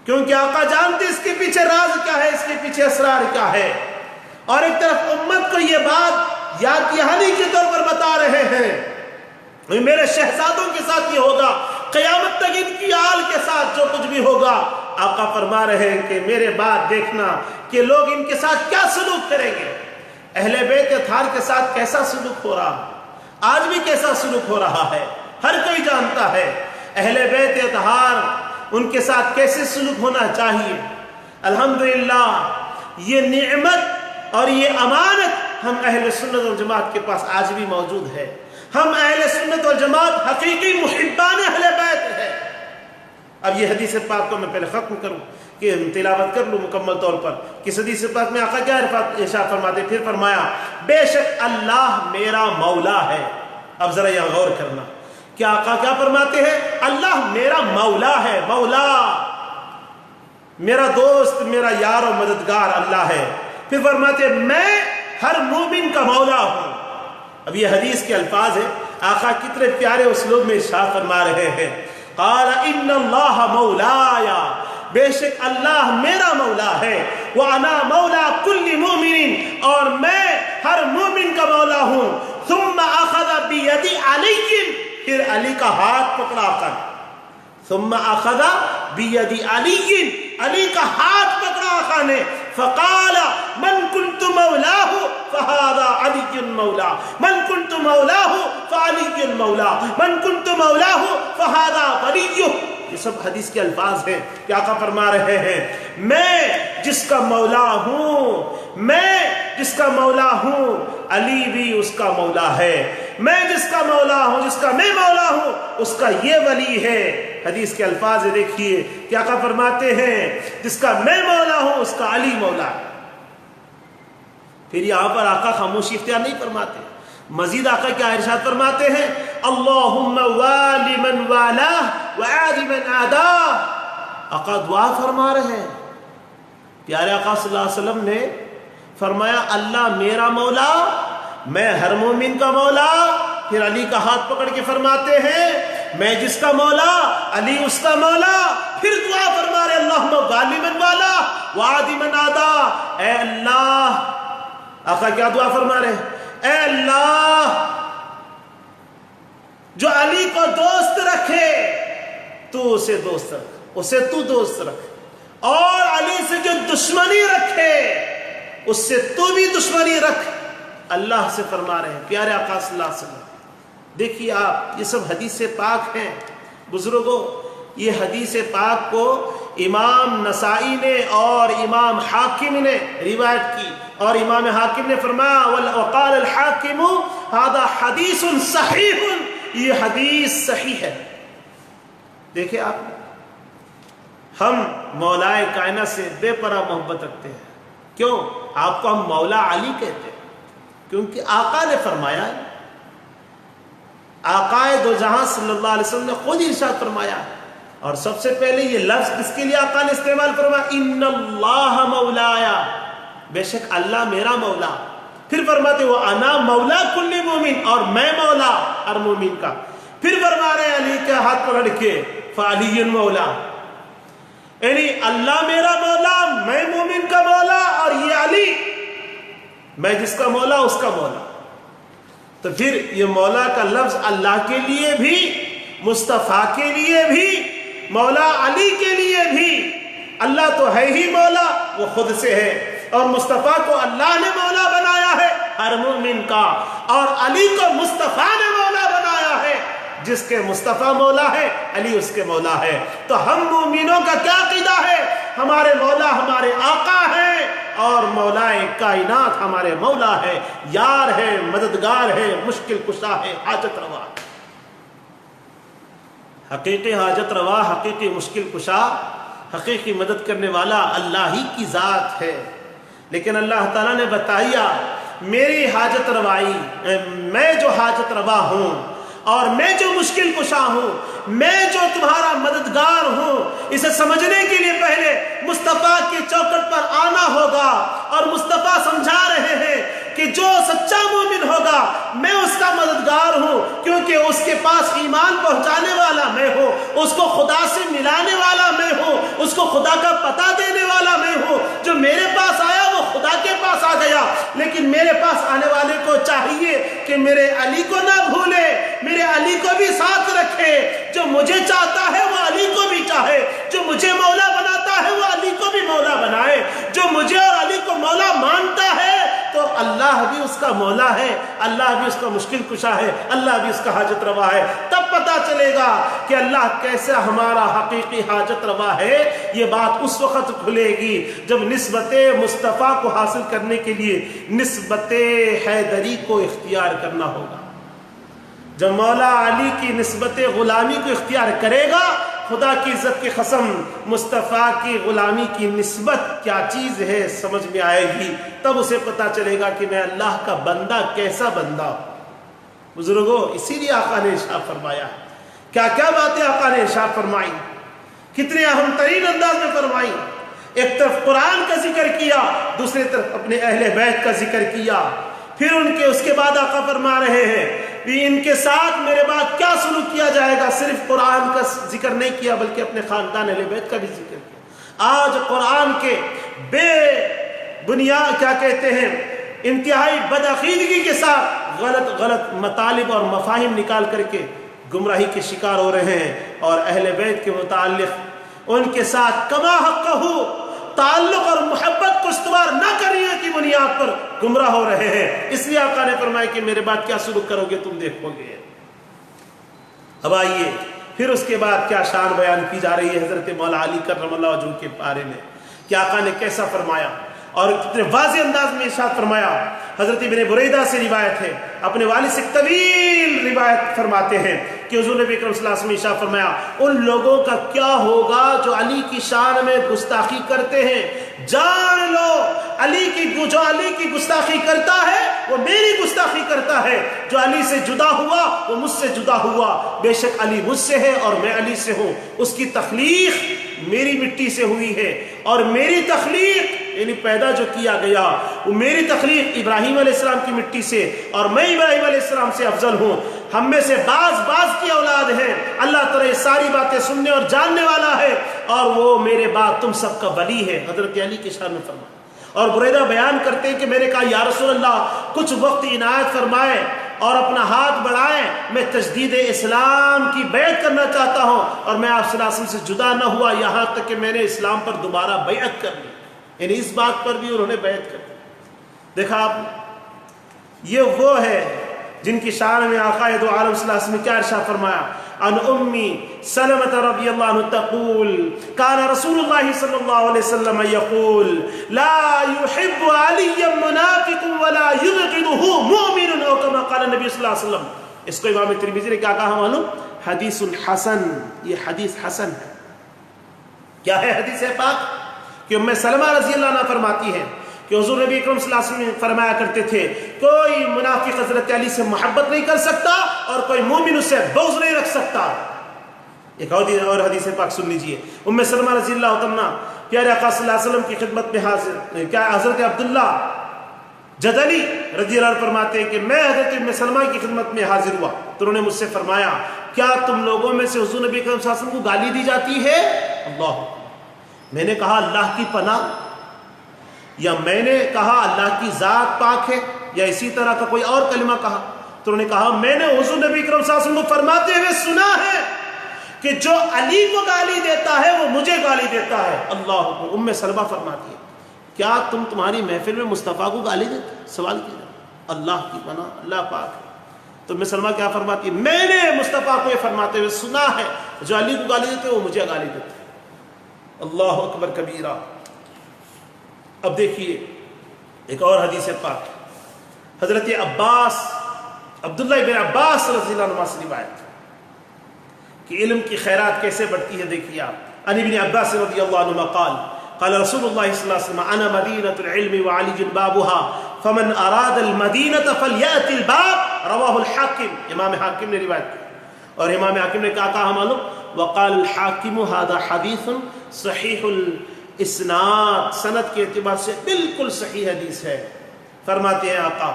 کیونکہ آقا جانتے اس کے پیچھے راز کیا ہے، اس کے پیچھے اسرار کیا ہے. اور ایک طرف امت کو یہ بات یاد دہانی کے طور پر بتا رہے ہیں میرے شہزادوں کے ساتھ یہ ہوگا، قیامت تک ان کی آل کے ساتھ جو کچھ بھی ہوگا. آقا فرما رہے ہیں کہ میرے بعد دیکھنا کہ لوگ ان کے ساتھ کیا سلوک کریں گے. اہل بیت اطہار کے ساتھ کیسا سلوک ہو رہا ہے، آج بھی کیسا سلوک ہو رہا ہے، ہر کوئی جانتا ہے. اہل بیت اطہار ان کے ساتھ کیسے سلوک ہونا چاہیے. الحمدللہ یہ نعمت اور یہ امانت ہم اہل سنت والجماعت کے پاس آج بھی موجود ہے. ہم اہل سنت والجماعت حقیقی محبان اہل بیت ہے. اب یہ حدیث پاک کو میں پہلے ختم کروں کہ تلاوت کر لوں مکمل طور پر. کس حدیث پاک میں آقا کیا ارشاد فرماتے؟ پھر فرمایا بے شک اللہ میرا مولا ہے. اب ذرا یہاں غور کرنا، کیا آقا کیا فرماتے ہیں؟ اللہ میرا مولا ہے. مولا میرا دوست، میرا یار و مددگار اللہ ہے. پھر فرماتے میں ہر مومن کا مولا ہوں. اب یہ حدیث کے الفاظ ہیں، آقا کتنے پیارے اسلوب میں ارشاد فرما رہے ہیں. قال ان اللہ مولایا، بے شک اللہ میرا مولا ہے. وانا مولا کل مومن، اور میں ہر مومن کا مولا ہوں. ثم اخذ بید علی، پھر علی کا ہاتھ پکڑا کر. ثم اخذ بید علی، علی کا ہاتھ پکڑا آقا نے. فقال من كنت مولاه فهذا علي مولا، من كنت مولاه فعلي مولا، من كنت مولاه فهذا وليه. یہ سب حدیث کے الفاظ ہیں کہ آقا فرما رہے ہیں میں جس کا مولا ہوں، میں جس کا مولا ہوں، علی بھی اس کا مولا ہے. میں جس کا مولا ہوں، جس کا میں مولا ہوں، اس کا یہ ولی ہے. حدیث کے الفاظ دیکھیے کہ آقا فرماتے ہیں جس کا میں مولا ہوں اس کا علی مولا ہے. پھر یہاں پر آقا خاموشی اختیار نہیں فرماتے، مزید آقا کیا ارشاد فرماتے ہیں؟ اللہم والی من والا وعاد من عادا. آقا دعا فرما رہے ہیں. پیارے آقا صلی اللہ علیہ وسلم نے فرمایا اللہ میرا مولا، میں ہر مومن کا مولا. پھر علی کا ہاتھ پکڑ کے فرماتے ہیں میں جس کا مولا علی اس کا مولا. پھر دعا فرما رہے اللہم غالباً والا وعادماً آدا. اے اللہ، آقا کیا دعا فرما رہے؟ اے اللہ جو علی کو دوست رکھے تو اسے دوست رکھ، اسے تو دوست رکھ، اور علی سے جو دشمنی رکھے اس سے تو بھی دشمنی رکھ. اللہ سے فرما رہے ہیں پیارے آقا صلی اللہ علیہ وسلم. دیکھیے آپ، یہ سب حدیث پاک ہیں بزرگوں. یہ حدیث پاک کو امام نسائی نے اور امام حاکم نے روایت کی، اور امام حاکم نے فرمایا وقال الحاکم هذا حدیث صحیح، یہ حدیث صحیح ہے. دیکھیں آپ، ہم مولائے کائنات سے بے پناہ محبت رکھتے ہیں. کیوں؟ آپ کو ہم مولا علی کہتے ہیں کیونکہ آقا نے فرمایا، آقائے دو جہاں صلی اللہ علیہ وسلم نے خود ارشاد فرمایا. اور سب سے پہلے یہ لفظ کس کے لیے آقا نے استعمال فرمایا؟ ان اللہ مولایا، بے شک اللہ میرا مولا. پھر فرماتے وہ انا مولا کل مومن، اور میں مولا ہر مومن کا. پھر فرما رہے علی کے ہاتھ پکڑ کے فعلی مولا، یعنی اللہ میرا مولا، میں مومن کا مولا، اور یہ علی میں جس کا مولا اس کا مولا. تو پھر یہ مولا کا لفظ اللہ کے لیے بھی، مصطفیٰ کے لیے بھی، مولا علی کے لیے بھی. اللہ تو ہے ہی مولا، وہ خود سے ہے، اور مصطفیٰ کو اللہ نے مولا بنایا ہے ہر مومن کا، اور علی کو مصطفیٰ نے مولا بنایا ہے. جس کے مصطفیٰ مولا ہے علی اس کے مولا ہے. تو ہم مومنوں کا کیا عقیدہ ہے؟ ہمارے مولا ہمارے آقا ہیں، اور مولائے کائنات ہمارے مولا ہے، یار ہے، مددگار ہے، مشکل کشا ہے، حاجت روا. حقیقی حاجت روا، حقیقی مشکل کشا، حقیقی مدد کرنے والا اللہ ہی کی ذات ہے. لیکن اللہ تعالیٰ نے بتایا میری حاجت روائی، میں جو حاجت روا ہوں اور میں جو مشکل کشا ہوں، میں جو تمہارا مددگار ہوں، اسے سمجھنے کے لیے پہلے مصطفیٰ کی چوکٹ پر آنا ہوگا. اور مصطفیٰ سمجھا رہے ہیں کہ جو سچا مومن ہوگا میں اس کا مددگار ہوں، کیونکہ اس کے پاس ایمان پہنچانے والا میں ہوں، اس کو خدا سے ملانے والا میں ہوں، اس کو خدا کا پتہ دینے والا میں ہوں. جو میرے پاس آیا وہ خدا کے پاس آ گیا، لیکن میرے پاس آنے والے کو چاہیے کہ میرے علی کو نہ بھولے، میرے علی کو بھی ساتھ رکھے. جو مجھے چاہتا ہے وہ علی کو بھی چاہے، جو مجھے مولا بناتا ہے وہ علی کو بھی مولا بنائے. جو مجھے اور علی کو مولا مانتا ہے تو اللہ بھی اس کا مولا ہے، اللہ بھی اس کا مشکل کشا ہے، اللہ بھی اس کا حاجت روا ہے. تب پتا چلے گا کہ اللہ کیسا ہمارا حقیقی حاجت روا ہے. یہ بات اس وقت کھلے گی جب نسبت مصطفیٰ کو حاصل کرنے کے لیے نسبت حیدری کو اختیار کرنا ہوگا. جب مولا علی کی نسبت غلامی کو اختیار کرے گا، خدا کی عزت کی قسم مصطفیٰ کی غلامی کی نسبت کیا چیز ہے سمجھ میں آئے گی. تب اسے پتا چلے گا کہ میں اللہ کا بندہ کیسا بندہ ہوں. بزرگوں، اسی لیے آقا نے ارشاد فرمایا. کیا کیا باتیں آقا نے ارشاد فرمائی، کتنے اہم ترین انداز میں فرمائی. ایک طرف قرآن کا ذکر کیا، دوسری طرف اپنے اہل بیت کا ذکر کیا. پھر اس کے بعد آقا فرما رہے ہیں کہ ان کے ساتھ میرے بعد کیا سلوک کیا جائے گا. صرف قرآن کا ذکر نہیں کیا بلکہ اپنے خاندان اہل بیت کا بھی ذکر کیا. آج قرآن کے بے بنیاد کیا کہتے ہیں انتہائی بدعقیدگی کے ساتھ غلط مطالب اور مفاہیم نکال کر کے گمراہی کے شکار ہو رہے ہیں، اور اہل بیت کے متعلق ان کے ساتھ کما حقہ تعلق اور محبت کو استوار نہ کرنے کی بنیاد پر گمراہ ہو رہے ہیں. اس لیے آقا نے فرمایا کہ میرے بعد کیا سلوک کرو گے تم دیکھو گے. اب آئیے پھر اس کے بعد کیا شان بیان کی جا رہی ہے حضرت مولا علی کرم اللہ وجہہ کے بارے میں کہ آقا نے کیسا فرمایا اور کتنے واضح انداز میں ارشاد فرمایا. حضرت ابن بریدہ سے روایت ہے، اپنے والد سے طویل روایت فرماتے ہیں کہ حضور نبی اکرم صلی اللہ علیہ وسلم نے ارشاد فرمایا ان لوگوں کا کیا ہوگا جو علی کی شان میں گستاخی کرتے ہیں، جان لو جو علی کی گستاخی کرتا ہے وہ میری گستاخی کرتا ہے، جو علی سے جدا ہوا وہ مجھ سے جدا ہوا، بے شک علی مجھ سے ہے اور میں علی سے ہوں، اس کی تخلیق میری مٹی سے ہوئی ہے اور میری تخلیق یعنی پیدا جو کیا گیا وہ میری تخلیق ابراہیم علیہ السلام کی مٹی سے اور میں ابراہیم علیہ السلام سے افضل ہوں، ہم میں سے بعض کی اولاد ہے، اللہ تعالیٰ یہ ساری باتیں سننے اور جاننے والا ہے اور وہ میرے بعد تم سب کا ولی ہے، حضرت علی کی شان میں فرمایا۔ اور بریدہ بیان کرتے ہیں کہ میں نے کہا یا رسول اللہ کچھ وقت عنایت فرمائے اور اپنا ہاتھ بڑھائیں، میں تجدید اسلام کی بیعت کرنا چاہتا ہوں اور میں آپ صلی اللہ علیہ وسلم سے جدا نہ ہوا یہاں تک کہ میں نے اسلام پر دوبارہ بیعت کر لی، یعنی اس بات پر بھی انہوں نے بیعت کر لی۔ دیکھا آپ یہ وہ ہے جن کی شان میں آقا دو عالم صلی اللہ علیہ وسلم نے کیا ارشاد فرمایا، عن امی سلمۃ رضی اللہ عنہ تقول کان رسول اللہ صلی اللہ علیہ وسلم یقول لا يحب علی منافق ولا یبغضہ مؤمن او کما قال النبی صلی اللہ علیہ وسلم۔ اس کو امام ترمذی نے کیا کہا معلوم؟ حدیث حسن، یہ حدیث حسن ہے۔ کیا ہے حدیث پاک؟ کہ ام سلمہ رضی اللہ عنہ فرماتی ہے کہ حضور نبی اکرم صلی اللہ علیہ وسلم فرمایا کرتے تھے کوئی منافق حضرت علی سے محبت نہیں کر سکتا اور کوئی مومن اس سے بغض نہیں رکھ سکتا۔ ایک اور حدیث پاک سن لیجئے، ام سلمہ رضی اللہ عنہ پیارے آقا صلی اللہ علیہ وسلم کی خدمت میں حاضر، کیا حضرت عبداللہ جدلی رضی اللہ عنہ فرماتے ہیں کہ میں حضرت ام سلمہ کی خدمت میں حاضر ہوا تو انہوں نے مجھ سے فرمایا کیا تم لوگوں میں سے حضور نبی اکرم صلی اللہ علیہ وسلم کو گالی دی جاتی ہے؟ اللہ، میں نے کہا اللہ کی پناہ، یا میں نے کہا اللہ کی ذات پاک ہے، یا اسی طرح کا کوئی اور کلمہ کہا؟ تو انہوں نے کہا میں نے حضور نبی اکرم صلی اللہ علیہ وسلم کو فرماتے ہوئے سنا ہے کہ جو علی کو گالی دیتا ہے وہ مجھے گالی دیتا ہے۔ اللہ، ام سلمہ فرماتی ہے کیا تمہاری محفل میں مصطفیٰ کو گالی دیتے؟ سوال کیا، اللہ کی پناہ، اللہ پاک ہے۔ تو ام سلمہ کیا فرماتی ہے، میں نے مصطفیٰ کو یہ فرماتے ہوئے سنا ہے جو علی کو گالی دیتے وہ مجھے گالی دیتے۔ اللہ اکبر کبیرہ۔ اب دیکھیے ایک اور حدیث پاک حضرت عباس عبداللہ بن عباس رضی اللہ عنہ سے روایت کہ علم کی خیرات کیسے بڑھتی ہے۔ دیکھیے آپ، عن ابن عباس رضی اللہ عنہ قال قال رسول اللہ صلی اللہ علیہ وسلم انا مدینۃ العلم وعلی بابها فمن اراد المدینۃ فلیأت الباب، رواہ الحاکم، امام حاکم نے روایت کی۔ اور امام حاکم نے کہا معلوم، وقال الحاکم هذا حدیث صحیح اسناد، سند کے اعتبار سے بالکل صحیح حدیث ہے۔ فرماتے ہیں آقا،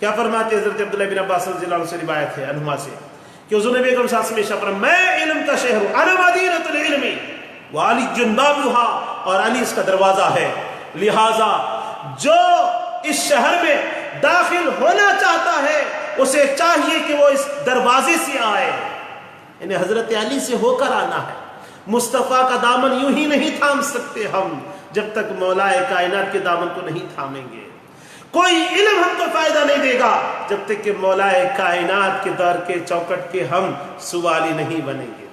کیا فرماتے ہیں؟ حضرت عبداللہ بن عباس رضی اللہ عنہ سے روایت ہے عنہما سے کہ حضور نبی اکرم صلی اللہ علیہ وسلم میں علم کا شہر ہوں، انا مدینۃ العلم وعلی بابها، اور علی اس کا دروازہ ہے، لہذا جو اس شہر میں داخل ہونا چاہتا ہے اسے چاہیے کہ وہ اس دروازے سے آئے، یعنی حضرت علی سے ہو کر آنا ہے۔ مصطفیٰ کا دامن یوں ہی نہیں تھام سکتے ہم جب تک مولا کائنات کے دامن کو نہیں تھامیں گے۔ کوئی علم ہم کو فائدہ نہیں دے گا جب تک کہ مولا کائنات کے در کے چوکٹ کے ہم سوالی نہیں بنیں گے۔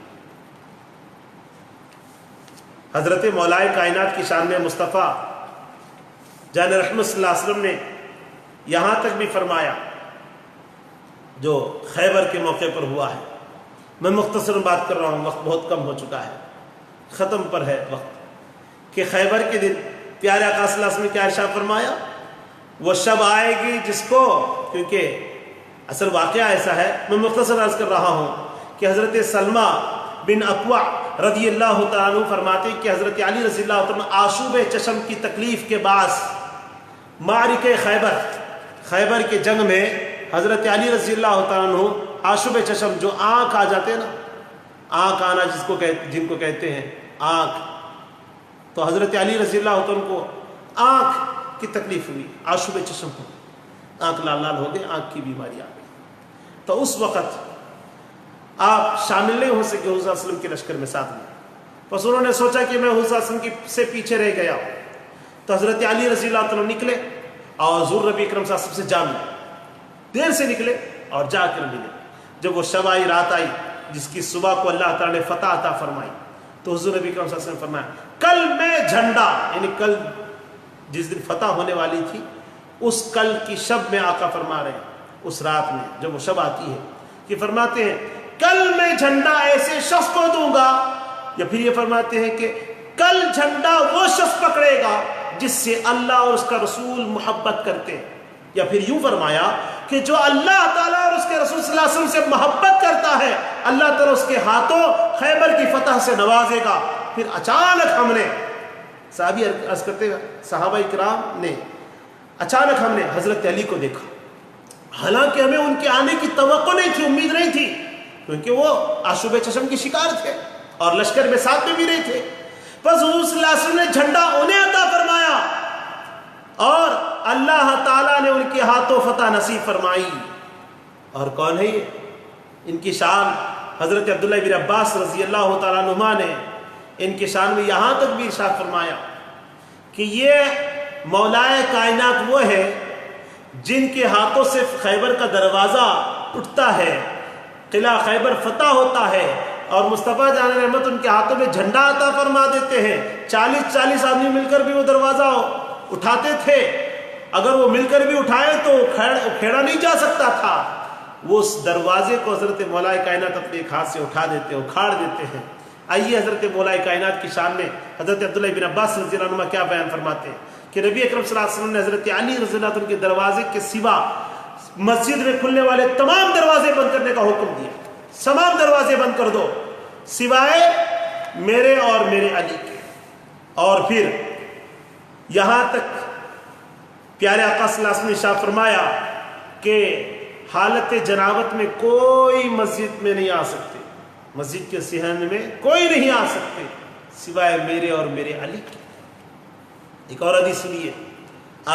حضرت مولا کائنات کی شان میں مصطفیٰ جان رحمت صلی اللہ علیہ وسلم نے یہاں تک بھی فرمایا جو خیبر کے موقع پر ہوا ہے۔ میں مختصر بات کر رہا ہوں، وقت بہت کم ہو چکا ہے، ختم پر ہے وقت، کہ خیبر کے دن پیارے آقا صلی اللہ علیہ وسلم نے کیا ارشاد فرمایا، وہ شب آئے گی جس کو، کیونکہ اصل واقعہ ایسا ہے، میں مختصر عرض کر رہا ہوں کہ حضرت سلمہ بن اکوع رضی اللہ تعالیٰ عنہ فرماتے کہ حضرت علی رضی اللہ تعالیٰ عنہ آشوب چشم کی تکلیف کے باعث معرکہ خیبر کے جنگ میں حضرت علی رضی اللہ تعالیٰ عنہ آشوب چشم، جو آنکھ آ جاتے ہیں نا، آنکھ آنا جن کو کہتے ہیں آنکھ، تو حضرت علی رضی اللہ عنہ کو آنکھ کی تکلیف ہوئی، آشوب چشم ہو، آنکھ لال لال ہو گئے، آنکھ کی بیماری آ گئی۔ تو اس وقت آپ شامل نہیں ہو سکے حضور صلی اللہ علیہ وسلم کے لشکر میں ساتھ میں، بس انہوں نے سوچا کہ میں حضور صلی اللہ علیہ وسلم سے پیچھے رہ گیا، تو حضرت علی رضی اللہ عنہ نکلے اور حضور نبی اکرم صلی اللہ علیہ وسلم سے جا ملے، دیر سے نکلے اور جا کر ملے۔ جب وہ شب آئی، رات آئی، جس کی صبح کو اللہ تعالیٰ نے فتح عطا فرمائی، تو حضور نبی اکرم صلی اللہ علیہ وسلم نے فرمایا کل میں جھنڈا، یعنی کل جس دن فتح ہونے والی تھی اس کل کی شب میں آقا فرما رہے ہیں، اس رات میں جب وہ شب آتی ہے کہ فرماتے ہیں کل میں جھنڈا ایسے شخص کو دوں گا، یا پھر یہ فرماتے ہیں کہ کل جھنڈا وہ شخص پکڑے گا جس سے اللہ اور اس کا رسول محبت کرتے ہیں، یا پھر یوں فرمایا کہ جو اللہ تعالیٰ اور اس کے رسول صلی اللہ علیہ وسلم سے محبت کرتا ہے اللہ تعالیٰ اس کے ہاتھوں خیبر کی فتح سے نوازے گا۔ پھر اچانک ہم نے صحابی عرض کرتے ہیں صحابہ کرام نے اچانک ہم نے حضرت علی کو دیکھا، حالانکہ ہمیں ان کے آنے کی توقع نہیں تھی، امید نہیں تھی، کیونکہ وہ آشوب چشم کی شکار تھے اور لشکر میں ساتھ میں بھی نہیں تھے۔ بس حضور صلی اللہ علیہ وسلم نے جھنڈا انہیں عطا فرمایا اور اللہ تعالیٰ نے ان کے ہاتھوں فتح نصیب فرمائی۔ اور کون ہے یہ؟ ان کی شان حضرت عبداللہ بن عباس رضی اللہ تعالیٰ عنہما نے ان کی شان میں یہاں تک بھی ارشاد فرمایا کہ یہ مولائے کائنات وہ ہے جن کے ہاتھوں سے خیبر کا دروازہ اٹھتا ہے، قلعہ خیبر فتح ہوتا ہے، اور مصطفیٰ جان رحمت ان کے ہاتھوں میں جھنڈا عطا فرما دیتے ہیں۔ 40 آدمی مل کر بھی وہ دروازہ اٹھاتے تھے، اگر وہ مل کر بھی اٹھائے تو کھیڑا نہیں جا سکتا تھا، وہ اس دروازے کو حضرت مولا کائنات اپنے ایک ہاتھ سے اٹھا دیتے ہیں، اکھاڑ دیتے ہیں۔ آئیے حضرت مولا کائنات کی شان میں حضرت عبداللہ بن عباس رضی اللہ عنہ کیا بیان فرماتے ہیں کہ نبی اکرم صلی اللہ علیہ وسلم نے حضرت علی رضی اللہ عنہ کے دروازے کے سوا مسجد میں کھلنے والے تمام دروازے بند کرنے کا حکم دیا، تمام دروازے بند کر دو سوائے میرے اور میرے علی کے۔ اور پھر یہاں تک پیارے آقا صلی اللہ علیہ وسلم نے ارشاد فرمایا کہ حالت جنابت میں کوئی مسجد میں نہیں آ سکتے، مسجد کے صحن میں کوئی نہیں آ سکتے سوائے میرے اور میرے علی کے۔ ایک اور حدیث سنیے،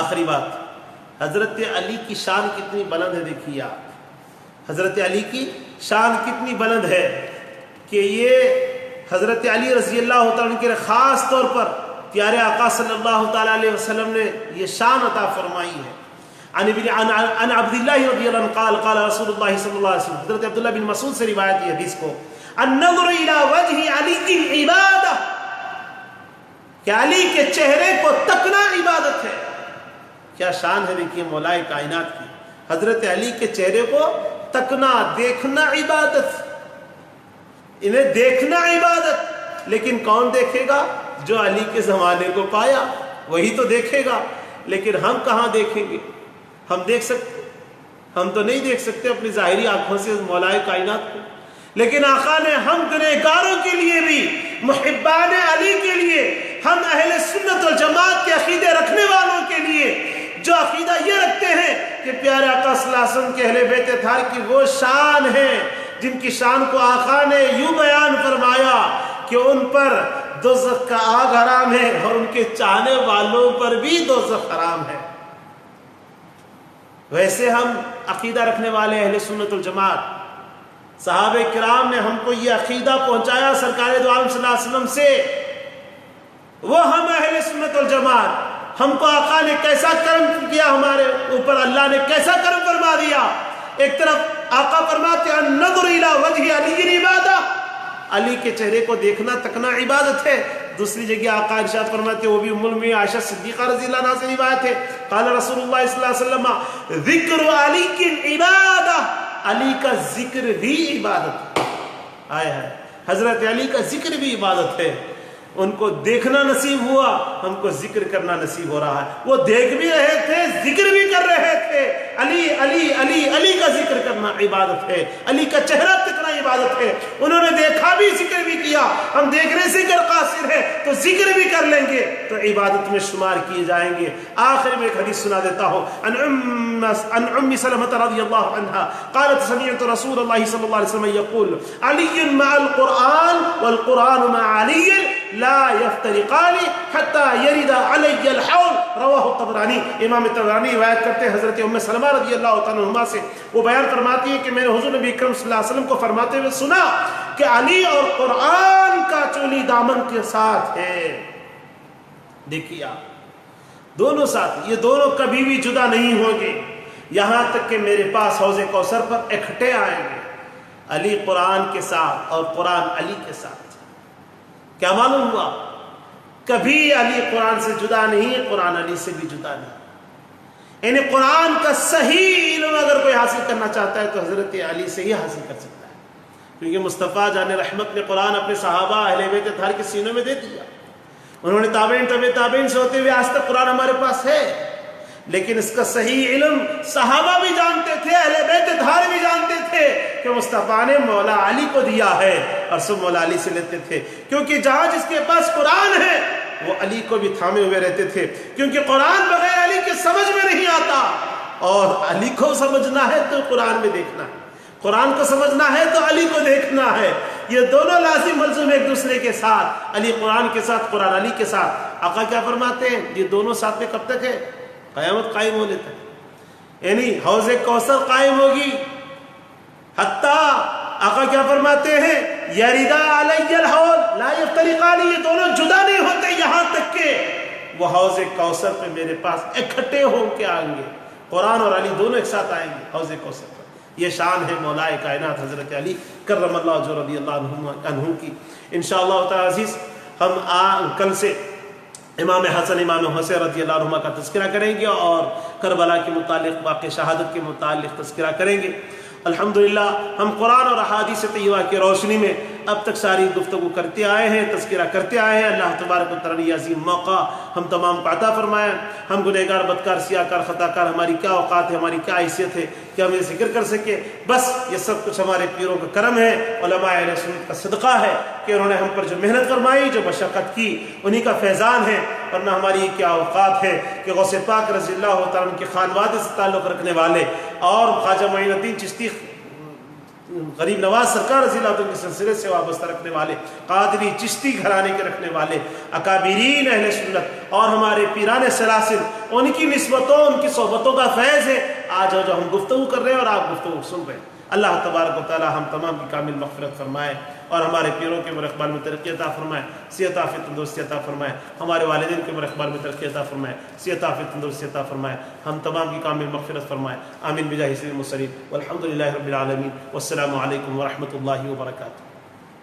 آخری بات، حضرت علی کی شان کتنی بلند ہے، دیکھیے آپ حضرت علی کی شان کتنی بلند ہے کہ یہ حضرت علی رضی اللہ تعالیٰ عنہ کے خاص طور پر پیارے آقا صلی اللہ تعالیٰ علیہ وسلم نے یہ شان عطا فرمائی ہے۔ عن عبد اللہ رضی اللہ عنہ قال قال رسول اللہ صلی اللہ علیہ وسلم، حضرت عبداللہ بن مسعود سے روایت کی حدیث کو، النظر الى وجہ علی عبادہ، کہ علی کے چہرے کو تکنا عبادت ہے۔ کیا شان ہے دیکھیے مولا کائنات کی، حضرت علی کے چہرے کو تکنا، دیکھنا عبادت، انہیں دیکھنا عبادت۔ لیکن کون دیکھے گا؟ جو علی کے زمانے کو پایا وہی تو دیکھے گا، لیکن ہم کہاں دیکھیں گے؟ ہم دیکھ سکتے؟ ہم تو نہیں دیکھ سکتے اپنی ظاہری آنکھوں سے مولا کائنات کو، لیکن آقا نے ہم گنہگاروں کے لیے بھی، محبان علی کے لیے، ہم اہل سنت والجماعت کے عقیدے رکھنے والوں کے لیے جو عقیدہ یہ رکھتے ہیں کہ پیارے آقا صلی اللہ علیہ وسلم کے اہل بیت اطہار کی وہ شان ہے جن کی شان کو آقا نے یوں بیان فرمایا کہ ان پر دوزخ کا آگ حرام ہے اور ان کے چاہنے والوں پر بھی دوزخ حرام ہے۔ ویسے ہم عقیدہ رکھنے والے اہل سنت والجماعت، صحابہ کرام نے ہم کو یہ عقیدہ پہنچایا سرکار دو عالم صلی اللہ علیہ وسلم سے، وہ ہم اہل سنت والجماعت، ہم کو آقا نے کیسا کرم کیا، ہمارے اوپر اللہ نے کیسا کرم فرما دیا۔ ایک طرف آقا فرماتے ہیں النظر الی وجہ علی عبادہ، علی کے چہرے کو دیکھنا تکنا عبادت ہے۔ دوسری جگہ آقا ارشاد فرماتے ہیں، وہ بھی ام المؤمنین عائشہ صدیقہ رضی اللہ عنہا سے روایت ہے، قال رسول اللہ صلی اللہ علیہ وسلم ذکر علی کی عبادہ، علی کا ذکر بھی عبادت ہے۔ حضرت علی کا ذکر بھی عبادت ہے۔ ان کو دیکھنا نصیب ہوا، ہم کو ذکر کرنا نصیب ہو رہا ہے۔ وہ دیکھ بھی رہے تھے، ذکر بھی کر رہے تھے۔ علی علی علی علی کا ذکر کرنا عبادت ہے، علی کا چہرہ تکنا عبادت ہے۔ انہوں نے دیکھا بھی، ذکر بھی کیا۔ ہم دیکھنے سے اگر قاصر ہے تو ذکر بھی کر لیں گے تو عبادت میں شمار کیے جائیں گے۔ آخر میں ایک حدیث سنا دیتا ہوں، عن ام سلمۃ رضی اللہ عنہا قالت سمعت رسول اللہ صلی اللہ علیہ وسلم یقول علی مع القرآن والقرآن مع علی لا یفترقان حتی یرد علی الحوض، رواہ الطبرانی۔ امام طبرانی روایت کرتے ہیں حضرت ام سلمہ رضی اللہ تعالیٰ عنہ سے، وہ بیان فرماتی ہے کہ میں نے حضور نبی اکرم صلی اللہ علیہ وسلم کو فرماتے ہوئے سنا کہ علی اور قرآن کا چولی دامن کے ساتھ ہے۔ دیکھیے آپ دونوں ساتھ، یہ دونوں کبھی بھی جدا نہیں ہوں گے یہاں تک کہ میرے پاس حوض کوثر پر اکٹھے آئیں گے، علی قرآن کے ساتھ اور قرآن علی کے ساتھ۔ کیا معلوم ہوا؟ کبھی علی قرآن سے جدا نہیں ہے، قرآن علی سے بھی جدا نہیں۔ یعنی قرآن کا صحیح علم اگر کوئی حاصل کرنا چاہتا ہے تو حضرت علی سے ہی حاصل کر سکتا ہے۔ کیونکہ مصطفیٰ جان رحمت نے قرآن اپنے صحابہ اہل بیت اطہار کے سینوں میں دے دیا. انہوں نے تابعین تابعین سے ہوتے ہوئے آج تک قرآن ہمارے پاس ہے. لیکن اس کا صحیح علم صحابہ بھی جانتے تھے, اہل بیت اطہار بھی جانتے تھے کہ مصطفیٰ نے مولا علی کو دیا ہے, اور سب مولا علی سے لیتے تھے. کیونکہ جہاں جس کے پاس قرآن ہے وہ علی کو بھی تھامے ہوئے رہتے تھے, کیونکہ قرآن بغیر علی کے سمجھ میں نہیں آتا, اور علی کو سمجھنا ہے تو قرآن میں دیکھنا ہے, قرآن کو سمجھنا ہے تو علی کو دیکھنا ہے. یہ دونوں لازم ملزوم ایک دوسرے کے ساتھ, علی قرآن کے ساتھ, قرآن علی کے ساتھ. آقا کیا فرماتے ہیں؟ یہ دونوں ساتھ میں کب تک ہے؟ قیامت قائم ہو لیتا ہے, یعنی حوض کوثر قائم ہوگی. حتیٰ آقا کیا فرماتے ہیں؟ یردا علی الحوض لا یفترقان, یہ دونوں جدا نہیں ہوتے یہاں تک کہ وہ حوض کوثر پہ میرے پاس اکٹھے ہو کے آئیں گے. قرآن اور علی دونوں ایک ساتھ آئیں گے حوض کوثر پر. یہ شان ہے مولا کائنات حضرت علی کرم اللہ وجہہ رضی اللہ عنہ کی. انشاءاللہ تعالی عزیز ہم کل سے امام حسن امام حسین رضی اللہ عنہما کا تذکرہ کریں گے, اور کربلا کے متعلق واقع شہادت کے متعلق تذکرہ کریں گے. الحمدللہ ہم قرآن اور احادیث طیبہ کی روشنی میں اب تک ساری گفتگو کرتے آئے ہیں, تذکرہ کرتے آئے ہیں. اللہ تبارک و تعالی عظیم موقع ہم تمام کو عطا فرمائے. ہم گنہگار, بدکار, سیاکار, خطاکار, ہماری کیا اوقات ہے, ہماری کیا حیثیت ہے کہ ہم یہ ذکر کر سکے. بس یہ سب کچھ ہمارے پیروں کا کرم ہے, علماء اہل سنت کا صدقہ ہے کہ انہوں نے ہم پر جو محنت فرمائی, جو مشقت کی, انہی کا فیضان ہے. ورنہ ہماری کیا اوقات ہے کہ غوث پاک رضی اللہ تعالیٰ عنہ کے خانوادے سے تعلق رکھنے والے اور خواجہ معین الدین چشتی غریب نواز سرکار رضی اللہ عنہ کے سلسلے سے وابستہ رکھنے والے, قادری چشتی گھرانے کے رکھنے والے اکابرین اہل سنت اور ہمارے پیران سلاسل, ان کی نسبتوں, ان کی صحبتوں کا فیض ہے آج جو ہم گفتگو کر رہے ہیں اور آپ گفتگو سن رہے ہیں. اللہ تبارک و تعالی ہم تمام کی کامل مغفرت فرمائے, اور ہمارے پیروں کے مرقبال میں ترقی عطا فرمائے, صحت عافیت تندرستی عطا فرمائے. ہمارے والدین کے مرقبال میں ترقی عطا فرمائے, صحت عافیت تندرستی عطا فرمائے. ہم تمام کی کامل مغفرت فرمائے. آمین بجاہ سید المرسلین والحمد للہ رب العالمین. والسلام علیکم ورحمۃ اللہ وبرکاتہ.